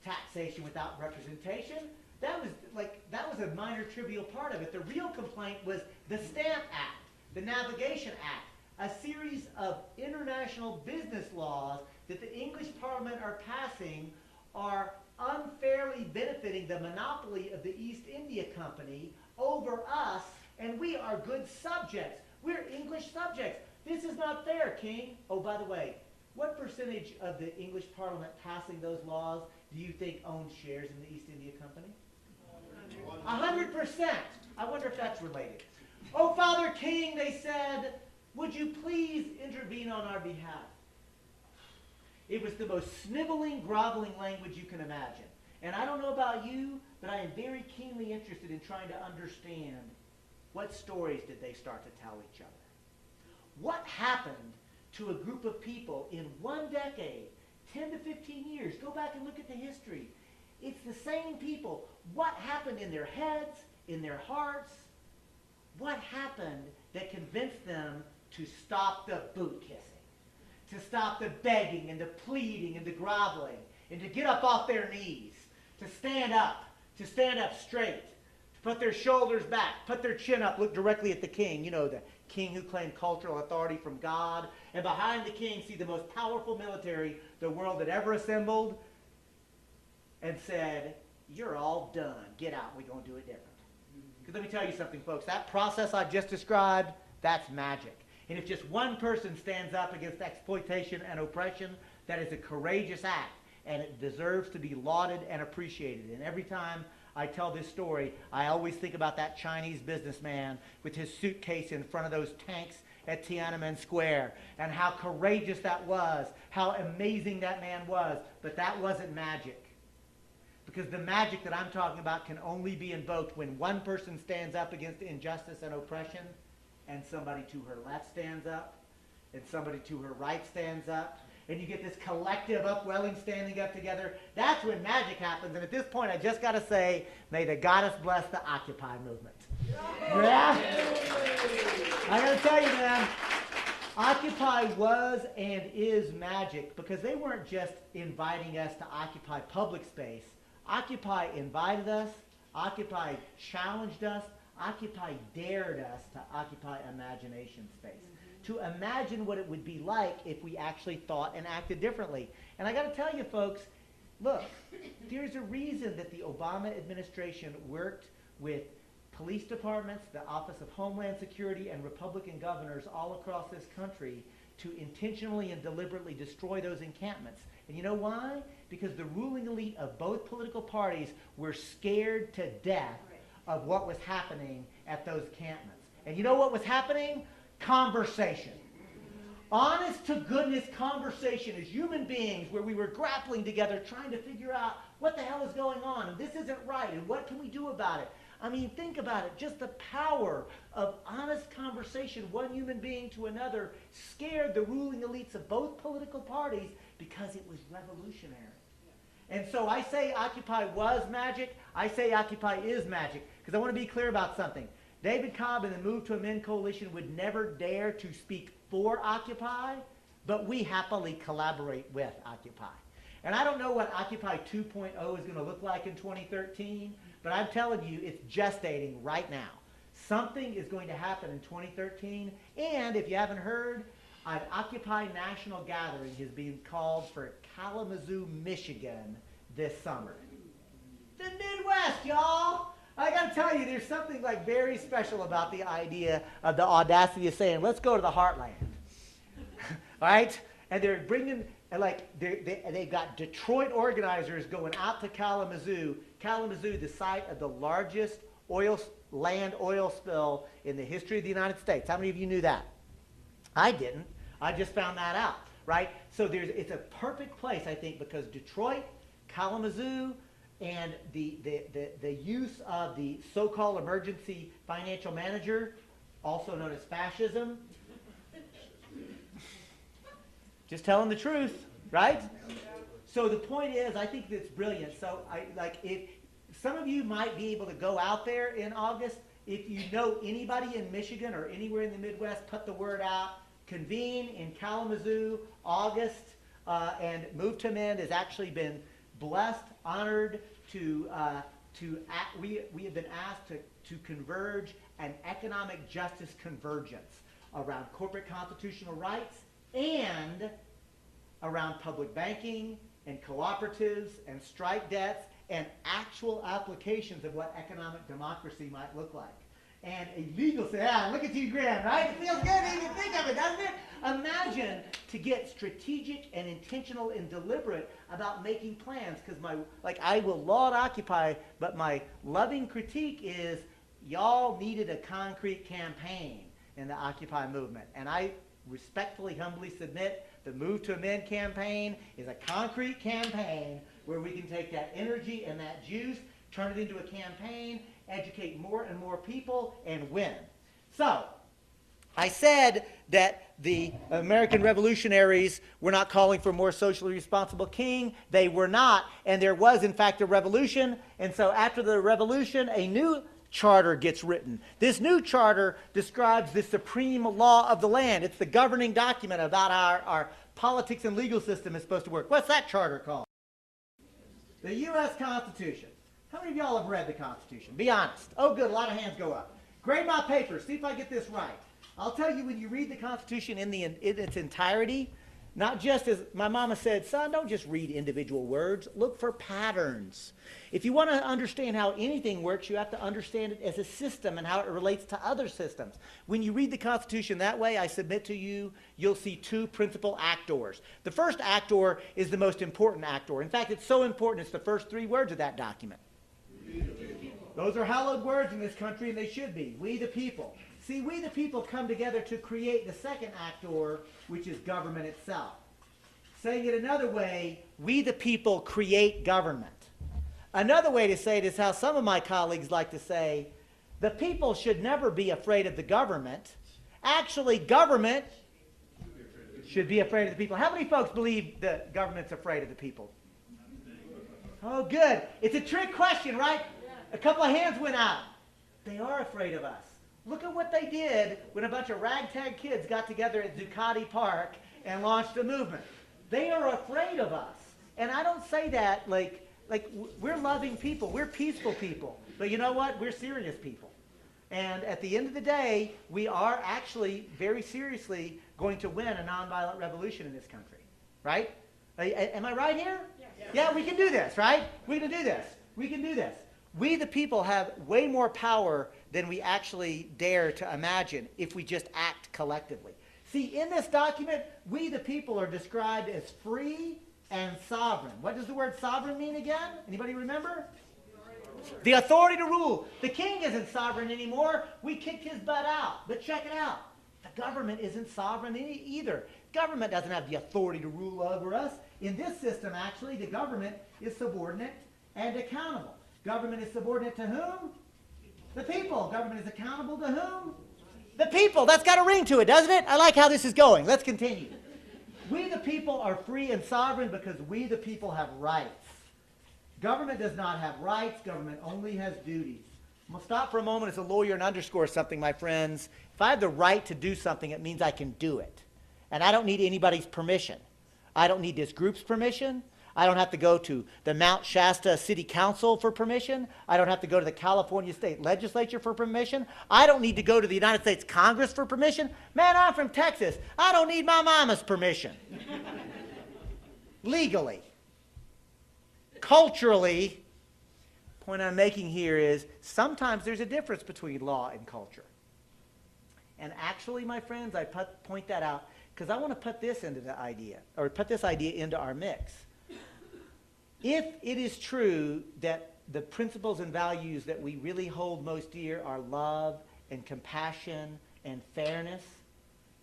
taxation without representation. That was a minor trivial part of it. The real complaint was the Stamp Act, the Navigation Act, a series of international business laws that the English Parliament are passing are unfairly benefiting the monopoly of the East India Company over us, and we are good subjects. We're English subjects. This is not fair, King. Oh, by the way, what percentage of the English Parliament passing those laws do you think owns shares in the East India Company? 100%. I wonder if that's related. Oh, Father King, they said, would you please intervene on our behalf? It was the most sniveling, groveling language you can imagine. And I don't know about you, but I am very keenly interested in trying to understand what stories did they start to tell each other. What happened to a group of people in one decade, 10 to 15 years? Go back and look at the history. It's the same people. What happened in their heads, in their hearts? What happened that convinced them to stop the boot kissing, to stop the begging and the pleading and the groveling, and to get up off their knees, to stand up straight, to put their shoulders back, put their chin up, look directly at the king. You know, the king who claimed cultural authority from God. And behind the king, see the most powerful military the world had ever assembled, and said, you're all done. Get out. We're going to do it different. Because let me tell you something, folks. That process I've just described, that's magic. And if just one person stands up against exploitation and oppression, that is a courageous act, and it deserves to be lauded and appreciated. And every time I tell this story, I always think about that Chinese businessman with his suitcase in front of those tanks at Tiananmen Square, and how courageous that was, how amazing that man was. But that wasn't magic. Because the magic that I'm talking about can only be invoked when one person stands up against injustice and oppression, and somebody to her left stands up, and somebody to her right stands up, and you get this collective upwelling standing up together. That's when magic happens. And at this point, I just got to say, may the goddess bless the Occupy movement. Yeah? I got to tell you, man, Occupy was and is magic, because they weren't just inviting us to occupy public space. Occupy invited us, Occupy challenged us, Occupy dared us to occupy imagination space. To imagine what it would be like if we actually thought and acted differently. And I got to tell you, folks, look, there's a reason that the Obama administration worked with police departments, the Office of Homeland Security, and Republican governors all across this country to intentionally and deliberately destroy those encampments. And you know why? Because the ruling elite of both political parties were scared to death of what was happening at those encampments. And you know what was happening? Conversation. Honest to goodness conversation as human beings, where we were grappling together trying to figure out what the hell is going on, and this isn't right, and what can we do about it? I mean, think about it. Just the power of honest conversation, one human being to another, scared the ruling elites of both political parties because it was revolutionary. And so I say Occupy was magic. I say Occupy is magic, because I want to be clear about something. David Cobb and the Move to Amend coalition would never dare to speak for Occupy, but we happily collaborate with Occupy. And I don't know what Occupy 2.0 is going to look like in 2013, but I'm telling you, it's gestating right now. Something is going to happen in 2013, and if you haven't heard, an Occupy National Gathering is being called for Kalamazoo, Michigan this summer. The Midwest, y'all! I got to tell you, there's something like very special about the idea of the audacity of saying, let's go to the heartland. All right? And they're bringing, like, they've got Detroit organizers going out to Kalamazoo. Kalamazoo, the site of the largest land oil spill in the history of the United States. How many of you knew that? I didn't. I just found that out, right? So it's a perfect place, I think, because Detroit, Kalamazoo, and the use of the so-called emergency financial manager, also known as fascism. Just telling the truth, right? So the point is, I think that's brilliant. So if some of you might be able to go out there in August. If you know anybody in Michigan or anywhere in the Midwest, put the word out. Convene in Kalamazoo, August, and Move to Amend has actually been blessed, honored we have been asked to converge an economic justice convergence around corporate constitutional rights and around public banking and cooperatives and strike debts and actual applications of what economic democracy might look like. And a legal say, look at you grin, right? It feels good to even think of it, doesn't it? Imagine to get strategic and intentional and deliberate about making plans, because I will laud Occupy, but my loving critique is y'all needed a concrete campaign in the Occupy movement. And I respectfully, humbly submit the Move to Amend campaign is a concrete campaign where we can take that energy and that juice, turn it into a campaign, educate more and more people, and win. So, I said that the American revolutionaries were not calling for a more socially responsible king. They were not, and there was, in fact, a revolution. And so after the revolution, a new charter gets written. This new charter describes the supreme law of the land. It's the governing document about how our politics and legal system is supposed to work. What's that charter called? The U.S. Constitution. How many of y'all have read the Constitution? Be honest. Oh, good. A lot of hands go up. Grade my paper. See if I get this right. I'll tell you, when you read the Constitution in its entirety, not just as my mama said, son, don't just read individual words. Look for patterns. If you want to understand how anything works, you have to understand it as a system and how it relates to other systems. When you read the Constitution that way, I submit to you, you'll see two principal actors. The first actor is the most important actor. In fact, it's so important, it's the first three words of that document. Those are hallowed words in this country, and they should be. We the people. See, we the people come together to create the second actor, which is government itself. Saying it another way, we the people create government. Another way to say it is how some of my colleagues like to say, the people should never be afraid of the government. Actually, government should be afraid of the people. How many folks believe the government's afraid of the people? Oh, good. It's a trick question, right? A couple of hands went out. They are afraid of us. Look at what they did when a bunch of ragtag kids got together at Zuccotti Park and launched a movement. They are afraid of us. And I don't say that like we're loving people. We're peaceful people. But you know what? We're serious people. And at the end of the day, we are actually very seriously going to win a nonviolent revolution in this country. Right? Am I right here? Yeah, we can do this, right? We can do this. We can do this. We, the people, have way more power than we actually dare to imagine if we just act collectively. See, in this document, we, the people, are described as free and sovereign. What does the word sovereign mean again? Anybody remember? The authority to rule. The king isn't sovereign anymore. We kicked his butt out. But check it out. The government isn't sovereign either. Government doesn't have the authority to rule over us. In this system, actually, the government is subordinate and accountable. Government is subordinate to whom? The people. Government is accountable to whom? The people. That's got a ring to it, doesn't it? I like how this is going. Let's continue. We the people are free and sovereign because we the people have rights. Government does not have rights. Government only has duties. I'm going to stop for a moment as a lawyer and underscore something, my friends. If I have the right to do something, it means I can do it. And I don't need anybody's permission. I don't need this group's permission. I don't have to go to the Mount Shasta City Council for permission. I don't have to go to the California State Legislature for permission. I don't need to go to the United States Congress for permission. Man, I'm from Texas. I don't need my mama's permission. Legally. Culturally, the point I'm making here is sometimes there's a difference between law and culture. And actually, my friends, I point that out because I want to put this into the idea, or put this idea into our mix. If it is true that the principles and values that we really hold most dear are love and compassion and fairness,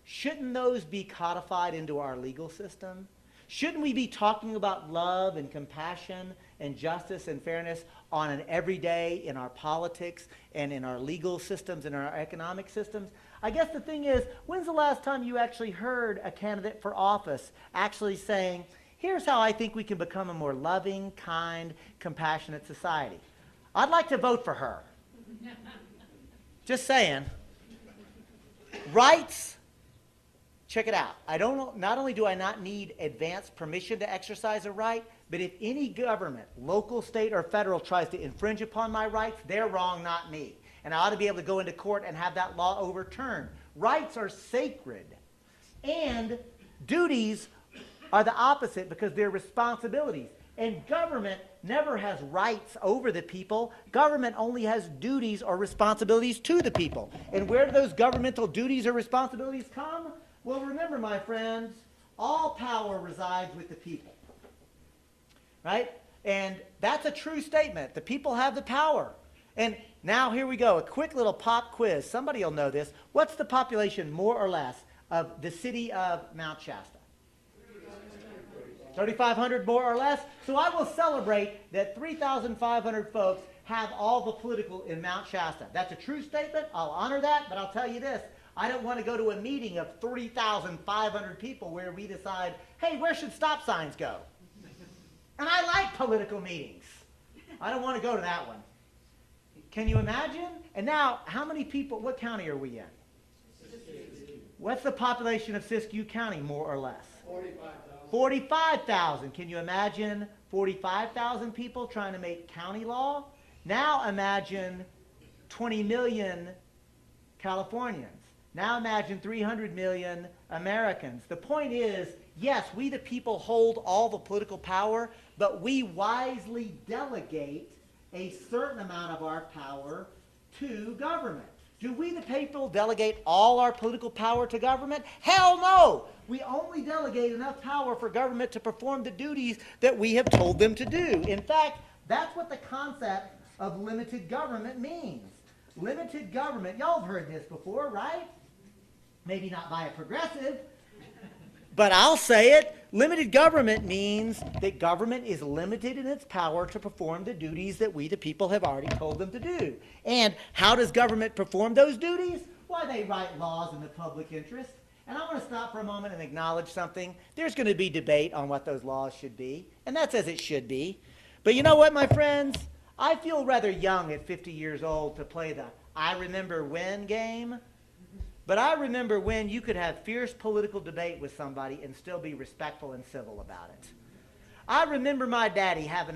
shouldn't those be codified into our legal system? Shouldn't we be talking about love and compassion and justice and fairness on an everyday in our politics and in our legal systems and our economic systems? I guess the thing is, when's the last time you actually heard a candidate for office actually saying, here's how I think we can become a more loving, kind, compassionate society? I'd like to vote for her. Just saying. Rights, check it out. Not only do I not need advance permission to exercise a right, but if any government, local, state, or federal, tries to infringe upon my rights, they're wrong, not me. And I ought to be able to go into court and have that law overturned. Rights are sacred. And duties are the opposite because they're responsibilities. And government never has rights over the people. Government only has duties or responsibilities to the people. And where do those governmental duties or responsibilities come? Well, remember, my friends, all power resides with the people. Right? And that's a true statement. The people have the power. And now here we go, a quick little pop quiz. Somebody will know this. What's the population, more or less, of the city of Mount Shasta? 3,500 more or less. So I will celebrate that 3,500 folks have all the political in Mount Shasta. That's a true statement. I'll honor that, but I'll tell you this. I don't want to go to a meeting of 3,500 people where we decide, hey, where should stop signs go? And I like political meetings. I don't want to go to that one. Can you imagine? And now, how many people, what county are we in? What's the population of Siskiyou County, more or less? 45,000. 45,000. Can you imagine 45,000 people trying to make county law? Now imagine 20 million Californians. Now imagine 300 million Americans. The point is, yes, we the people hold all the political power, but we wisely delegate a certain amount of our power to government. Do we the people delegate all our political power to government? Hell no! We only delegate enough power for government to perform the duties that we have told them to do. In fact, that's what the concept of limited government means. Limited government, y'all have heard this before, right? Maybe not by a progressive, but I'll say it. Limited government means that government is limited in its power to perform the duties that we, the people, have already told them to do. And how does government perform those duties? Why, they write laws in the public interest. And I want to stop for a moment and acknowledge something. There's going to be debate on what those laws should be, and that's as it should be. But you know what, my friends? I feel rather young at 50 years old to play the I remember when game. But I remember when you could have fierce political debate with somebody and still be respectful and civil about it. I remember my daddy having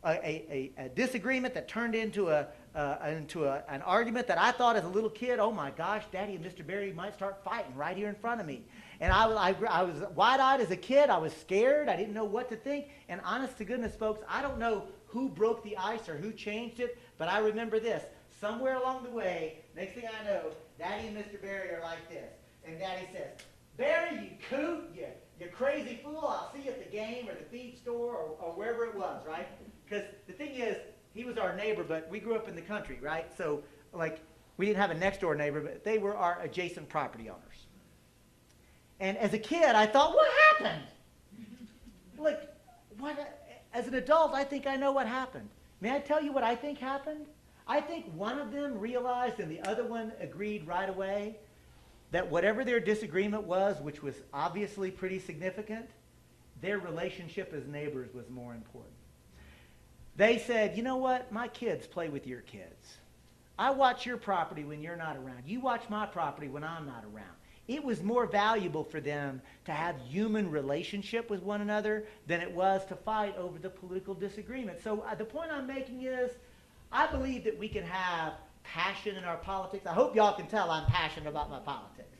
a disagreement that turned into an argument that I thought as a little kid, oh my gosh, Daddy and Mr. Barry might start fighting right here in front of me. And I was wide-eyed as a kid. I was scared. I didn't know what to think. And honest to goodness, folks, I don't know who broke the ice or who changed it, but I remember this. Somewhere along the way, next thing I know, Daddy and Mr. Barry are like this. And Daddy says, Barry, you coot, you crazy fool, I'll see you at the game or the feed store or wherever it was, right? Because the thing is, he was our neighbor, but we grew up in the country, right? So, like, we didn't have a next-door neighbor, but they were our adjacent property owners. And as a kid, I thought, what happened? Like, as an adult, I think I know what happened. May I tell you what I think happened? I think one of them realized and the other one agreed right away that whatever their disagreement was, which was obviously pretty significant, their relationship as neighbors was more important. They said, you know what? My kids play with your kids. I watch your property when you're not around. You watch my property when I'm not around. It was more valuable for them to have human relationship with one another than it was to fight over the political disagreement. So the point I'm making is, I believe that we can have passion in our politics. I hope y'all can tell I'm passionate about my politics.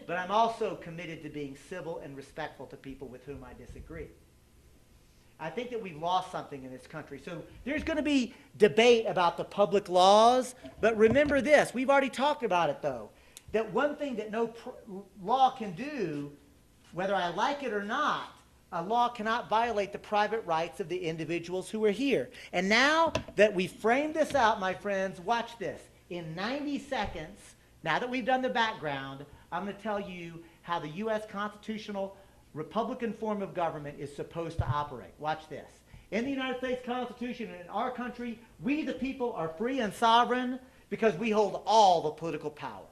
But I'm also committed to being civil and respectful to people with whom I disagree. I think that we've lost something in this country. So there's going to be debate about the public laws. But remember this. We've already talked about it, though. That one thing that no law can do, whether I like it or not, a law cannot violate the private rights of the individuals who are here. And now that we've framed this out, my friends, watch this. In 90 seconds, now that we've done the background, I'm going to tell you how the U.S. constitutional Republican form of government is supposed to operate. Watch this. In the United States Constitution and in our country, we the people are free and sovereign because we hold all the political power.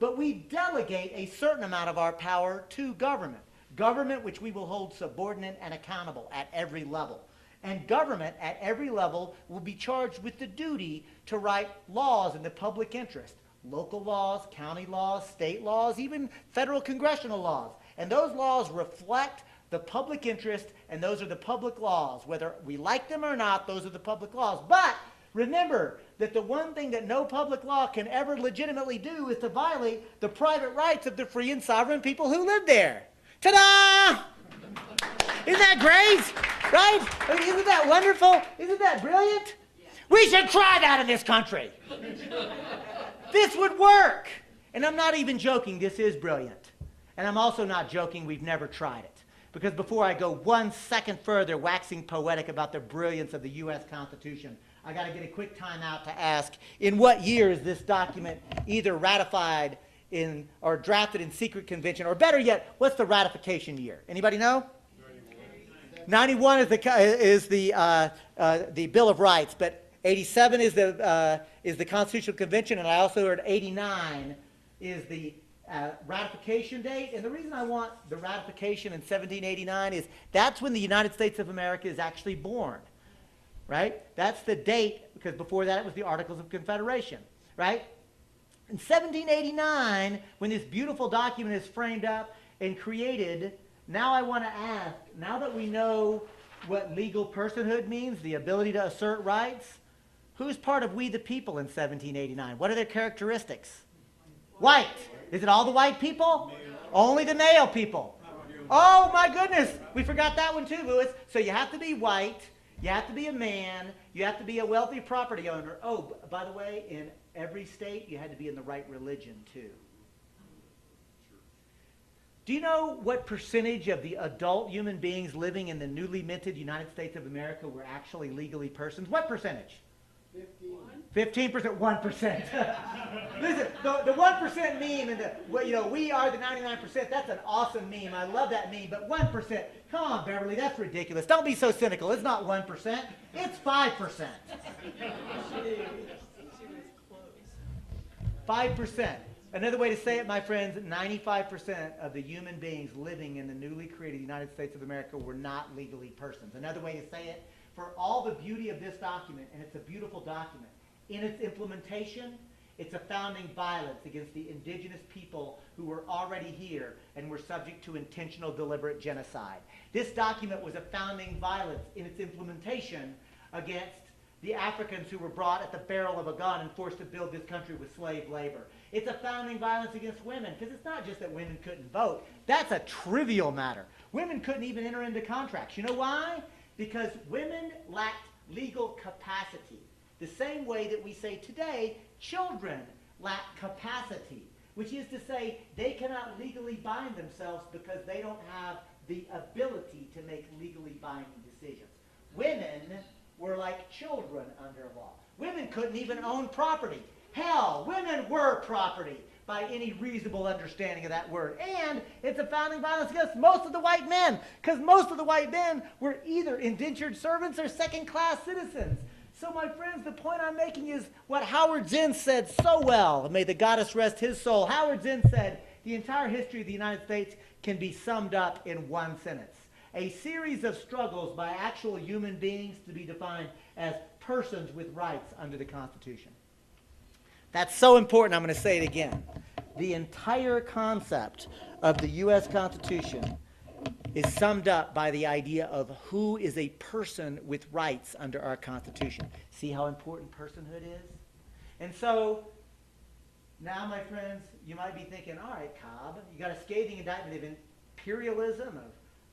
But we delegate a certain amount of our power to government. Government which we will hold subordinate and accountable at every level. And government at every level will be charged with the duty to write laws in the public interest. Local laws, county laws, state laws, even federal congressional laws. And those laws reflect the public interest, and those are the public laws. Whether we like them or not, those are the public laws. But remember that the one thing that no public law can ever legitimately do is to violate the private rights of the free and sovereign people who live there. Ta-da! Isn't that great? Right? I mean, isn't that wonderful? Isn't that brilliant? We should try that in this country. This would work. And I'm not even joking. This is brilliant. And I'm also not joking. We've never tried it. Because before I go 1 second further waxing poetic about the brilliance of the U.S. Constitution, I got to get a quick time out to ask, in what year is this document either ratified in or drafted in secret convention, or better yet, what's the ratification year? Anybody know? 91 is the Bill of Rights, but 87 is the Constitutional Convention, and I also heard 89 is the ratification date. And the reason I want the ratification in 1789 is that's when the United States of America is actually born, right? That's the date, because before that it was the Articles of Confederation, right? In 1789, when this beautiful document is framed up and created, now I want to ask, now that we know what legal personhood means, the ability to assert rights. Who's part of We the People in 1789? What are their characteristics? White. Is it all the white people? Only the male people. Oh my goodness, we forgot that one too, Louis. So you have to be white, you have to be a man, you have to be a wealthy property owner. Oh, by the way, in every state, you had to be in the right religion too. Do you know what percentage of the adult human beings living in the newly minted United States of America were actually legally persons? What percentage? 15%, 1%. Listen, the 1% meme and we are the 99%, that's an awesome meme. I love that meme, but 1%, come on, Beverly, that's ridiculous. Don't be so cynical. It's not 1%, it's 5%. 5%. Another way to say it, my friends, 95% of the human beings living in the newly created United States of America were not legally persons. Another way to say it, for all the beauty of this document, and it's a beautiful document, in its implementation, it's a founding violence against the indigenous people who were already here and were subject to intentional deliberate genocide. This document was a founding violence in its implementation against the Africans who were brought at the barrel of a gun and forced to build this country with slave labor. It's a founding violence against women, because it's not just that women couldn't vote. That's a trivial matter. Women couldn't even enter into contracts. You know why? Because women lacked legal capacity. The same way that we say today, children lack capacity, which is to say they cannot legally bind themselves because they don't have the ability to make legally binding decisions. Women were like children under law. Women couldn't even own property. Hell, women were property by any reasonable understanding of that word. And it's a founding violence against most of the white men, because most of the white men were either indentured servants or second-class citizens. So my friends, the point I'm making is what Howard Zinn said so well. May the goddess rest his soul. Howard Zinn said, the entire history of the United States can be summed up in one sentence. A series of struggles by actual human beings to be defined as persons with rights under the Constitution. That's so important, I'm going to say it again. The entire concept of the U.S. Constitution is summed up by the idea of who is a person with rights under our Constitution. See how important personhood is? And so, now, my friends, you might be thinking, all right, Cobb, you got a scathing indictment of imperialism,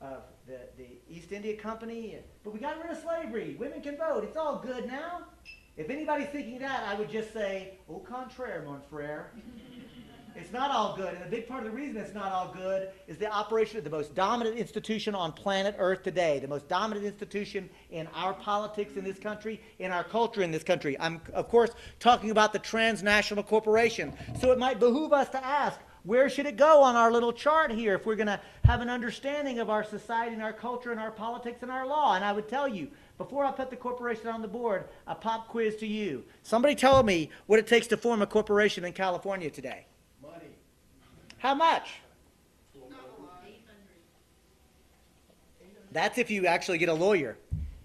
of the East India Company, but we got rid of slavery. Women can vote. It's all good now. If anybody's thinking that, I would just say, au contraire, mon frère. It's not all good, and a big part of the reason it's not all good is the operation of the most dominant institution on planet Earth today, the most dominant institution in our politics in this country, in our culture in this country. I'm, of course, talking about the transnational corporation. So it might behoove us to ask, where should it go on our little chart here if we're going to have an understanding of our society and our culture and our politics and our law? And I would tell you, before I put the corporation on the board, a pop quiz to you. Somebody tell me what it takes to form a corporation in California today. Money. How much? That's if you actually get a lawyer.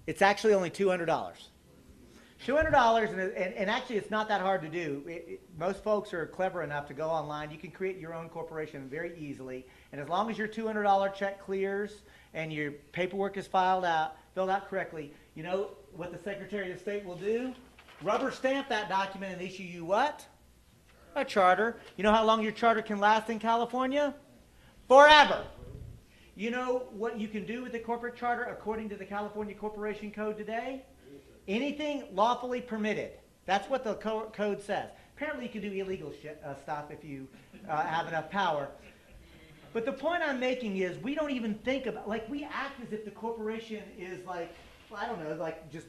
It's actually only $200. $200, and actually it's not that hard to do. Most folks are clever enough to go online. You can create your own corporation very easily, and as long as your $200 check clears and your paperwork is filled out correctly, you know what the Secretary of State will do? Rubber stamp that document and issue you what? A charter. You know how long your charter can last in California? Forever. You know what you can do with the corporate charter according to the California Corporation Code today? Anything lawfully permitted. That's what the code says. Apparently you can do illegal stuff if you have enough power. But the point I'm making is we don't even think about, like, we act as if the corporation is like, well, I don't know, like just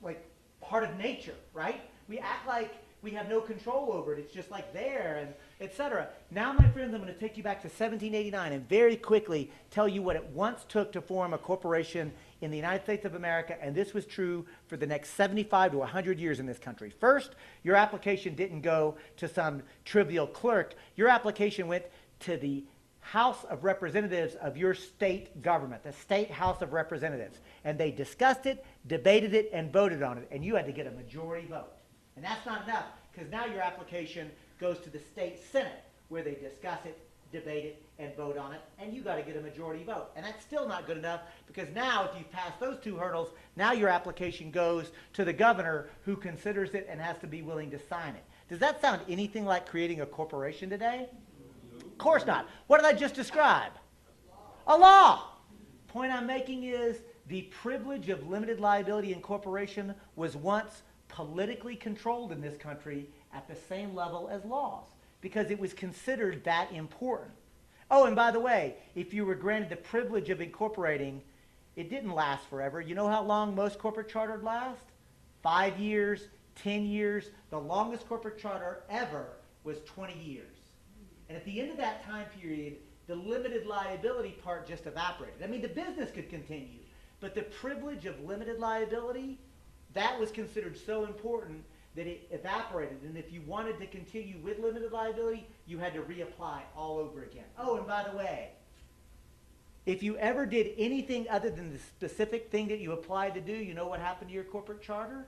like part of nature, right? We act like we have no control over it. It's just like there, and etc. Now, my friends, I'm going to take you back to 1789 and very quickly tell you what it once took to form a corporation in the United States of America, and this was true for the next 75 to 100 years in this country. First, your application didn't go to some trivial clerk. Your application went to the House of Representatives of your state government, the State House of Representatives. And they discussed it, debated it, and voted on it. And you had to get a majority vote. And that's not enough, because now your application goes to the state Senate, where they discuss it, debate it, and vote on it, and you got to get a majority vote. And that's still not good enough, because now if you pass those two hurdles, now your application goes to the governor, who considers it and has to be willing to sign it. Does that sound anything like creating a corporation today? Of course not. What did I just describe? A law. Point I'm making is the privilege of limited liability incorporation was once politically controlled in this country at the same level as laws, because it was considered that important. Oh, and by the way, if you were granted the privilege of incorporating, it didn't last forever. You know how long most corporate charters last? 5 years, 10 years. The longest corporate charter ever was 20 years. And at the end of that time period, the limited liability part just evaporated. I mean, the business could continue, but the privilege of limited liability, that was considered so important that it evaporated. And if you wanted to continue with limited liability, you had to reapply all over again. Oh, and by the way, if you ever did anything other than the specific thing that you applied to do, you know what happened to your corporate charter?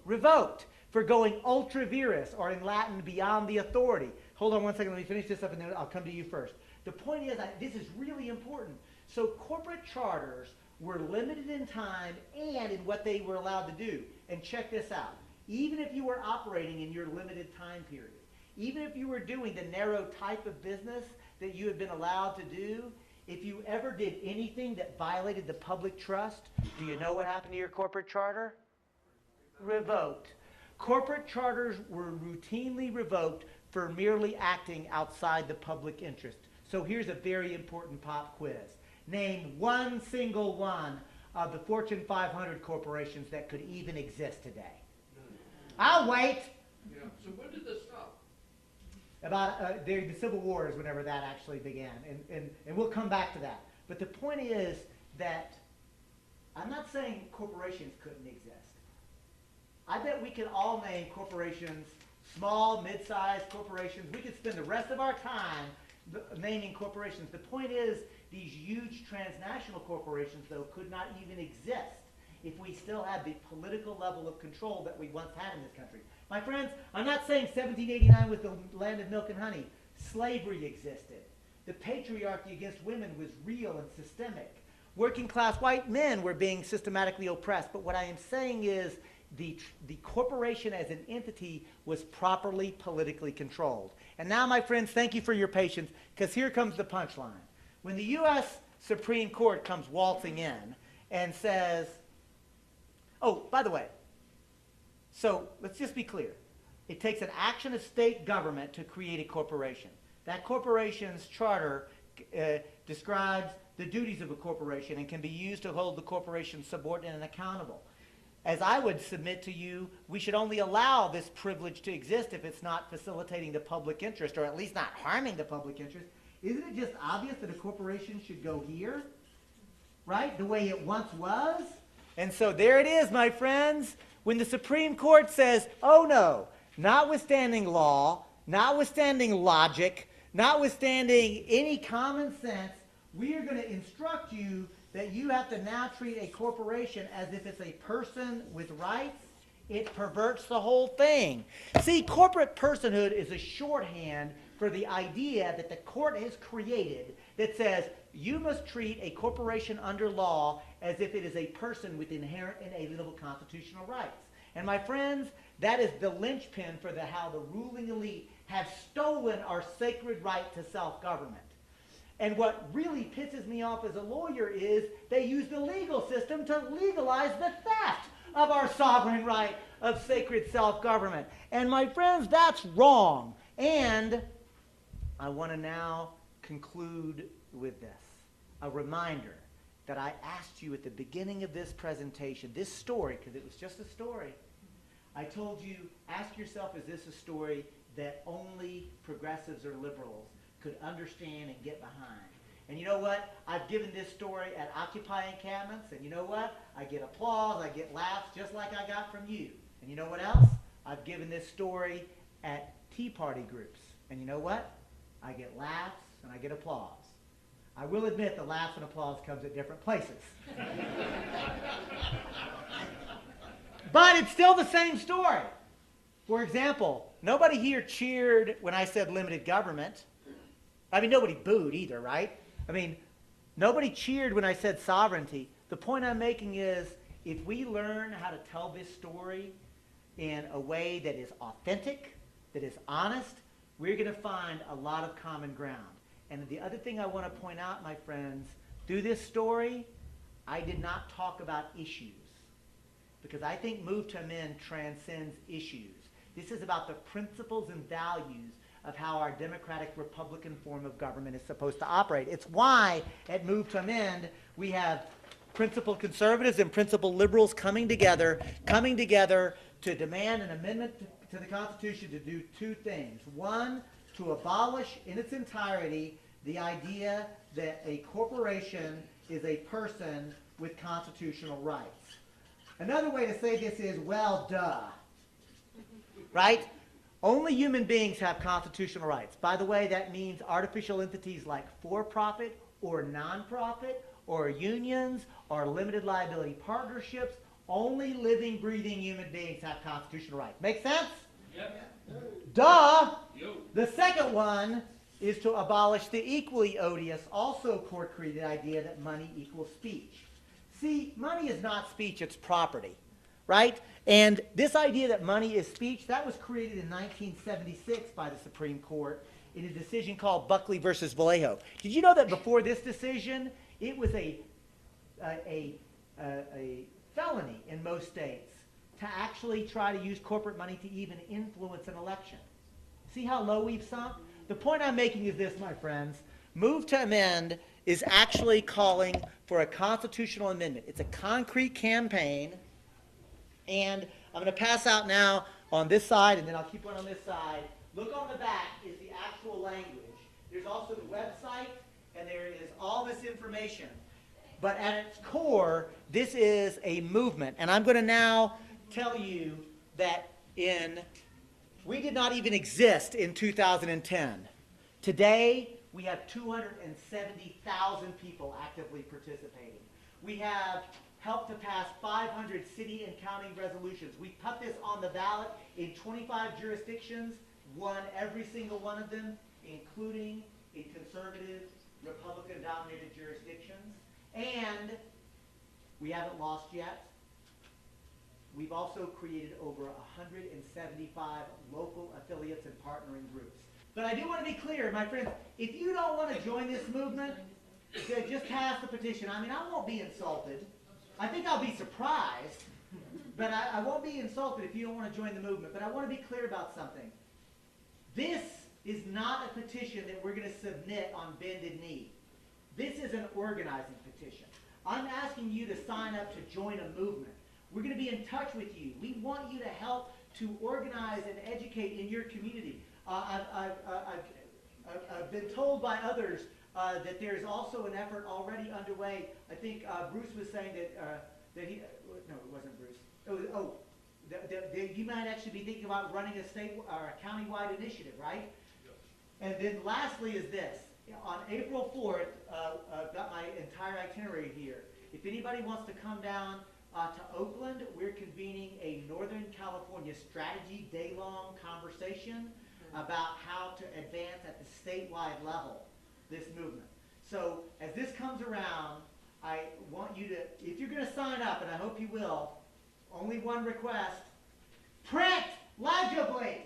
Revoked for going ultra vires, or in Latin, beyond the authority. Hold on one second, let me finish this up and then I'll come to you first. The point is, this is really important. So corporate charters were limited in time and in what they were allowed to do. And check this out. Even if you were operating in your limited time period, even if you were doing the narrow type of business that you had been allowed to do, if you ever did anything that violated the public trust, do you know what happened to your corporate charter? Revoked. Corporate charters were routinely revoked for merely acting outside the public interest. So here's a very important pop quiz. Name one single one of the Fortune 500 corporations that could even exist today. I'll wait. Yeah. So when did this stop? About the Civil War is whenever that actually began, and we'll come back to that. But the point is that I'm not saying corporations couldn't exist. I bet we could all name corporations, small, mid-sized corporations. We could spend the rest of our time naming corporations. The point is, these huge transnational corporations, though, could not even exist if we still had the political level of control that we once had in this country. My friends, I'm not saying 1789 was the land of milk and honey. Slavery existed. The patriarchy against women was real and systemic. Working class white men were being systematically oppressed. But what I am saying is the corporation as an entity was properly politically controlled. And now, my friends, thank you for your patience, because here comes the punchline. When the U.S. Supreme Court comes waltzing in and says, oh, by the way, so let's just be clear. It takes an action of state government to create a corporation. That corporation's charter describes the duties of a corporation and can be used to hold the corporation subordinate and accountable. As I would submit to you, we should only allow this privilege to exist if it's not facilitating the public interest, or at least not harming the public interest. Isn't it just obvious that a corporation should go here, right, the way it once was? And so there it is, my friends. When the Supreme Court says, oh no, notwithstanding law, notwithstanding logic, notwithstanding any common sense, we are going to instruct you that you have to now treat a corporation as if it's a person with rights. It perverts the whole thing. See, corporate personhood is a shorthand for the idea that the court has created that says you must treat a corporation under law as if it is a person with inherent and alienable constitutional rights. And my friends, that is the linchpin for how the ruling elite have stolen our sacred right to self-government. And what really pisses me off as a lawyer is they use the legal system to legalize the theft of our sovereign right of sacred self-government. And my friends, that's wrong. And I want to now conclude with this. A reminder that I asked you at the beginning of this presentation, this story, because it was just a story. I told you, ask yourself, is this a story that only progressives or liberals could understand and get behind? And you know what? I've given this story at Occupy encampments, and you know what? I get applause, I get laughs, just like I got from you. And you know what else? I've given this story at Tea Party groups. And you know what? I get laughs and I get applause. I will admit the laughs and applause comes at different places. But it's still the same story. For example, nobody here cheered when I said limited government. I mean, nobody booed either, right? I mean, nobody cheered when I said sovereignty. The point I'm making is, if we learn how to tell this story in a way that is authentic, that is honest, we're going to find a lot of common ground. And the other thing I want to point out, my friends, through this story, I did not talk about issues, because I think Move to Amend transcends issues. This is about the principles and values of how our democratic Republican form of government is supposed to operate. It's why at Move to Amend we have principled conservatives and principled liberals coming together to demand an amendment to the Constitution to do two things. One, to abolish in its entirety the idea that a corporation is a person with constitutional rights. Another way to say this is, well, duh. Right? Only human beings have constitutional rights. By the way, that means artificial entities like for-profit or non-profit or unions or limited liability partnerships, only living, breathing human beings have constitutional rights. Make sense? Yep. Duh! Yo. The second one is to abolish the equally odious, also court-created idea that money equals speech. See, money is not speech, it's property, right? And this idea that money is speech, that was created in 1976 by the Supreme Court in a decision called Buckley versus Vallejo. Did you know that before this decision, it was a felony in most states to actually try to use corporate money to even influence an election? See how low we've sunk? The point I'm making is this, my friends. Move to Amend is actually calling for a constitutional amendment. It's a concrete campaign, and I'm going to pass out now on this side, and then I'll keep one on this side. Look on the back is the actual language. There's also the website, and there is all this information. But at its core, this is a movement. And I'm going to now tell you that we did not even exist in 2010. Today, we have 270,000 people actively participating. We have helped to pass 500 city and county resolutions. We put this on the ballot in 25 jurisdictions, won every single one of them, including in conservative, Republican-dominated jurisdictions. And we haven't lost yet. We've also created over 175 local affiliates and partnering groups. But I do want to be clear, my friends, if you don't want to join this movement, just pass the petition. I mean, I won't be insulted. I think I'll be surprised, but I won't be insulted if you don't want to join the movement. But I want to be clear about something. This is not a petition that we're going to submit on bended knee. This is an organizing petition. I'm asking you to sign up to join a movement. We're going to be in touch with you. We want you to help to organize and educate in your community. I've been told by others that there's also an effort already underway. I think Bruce was saying that he, no, it wasn't Bruce. You might actually be thinking about running a state or a countywide initiative, right? Yes. And then lastly is this. On April 4th, I've got my entire itinerary here. If anybody wants to come down to Oakland, we're convening a Northern California strategy day-long conversation about how to advance at the statewide level this movement. So as this comes around, I want you to, if you're going to sign up, and I hope you will, only one request: print legibly.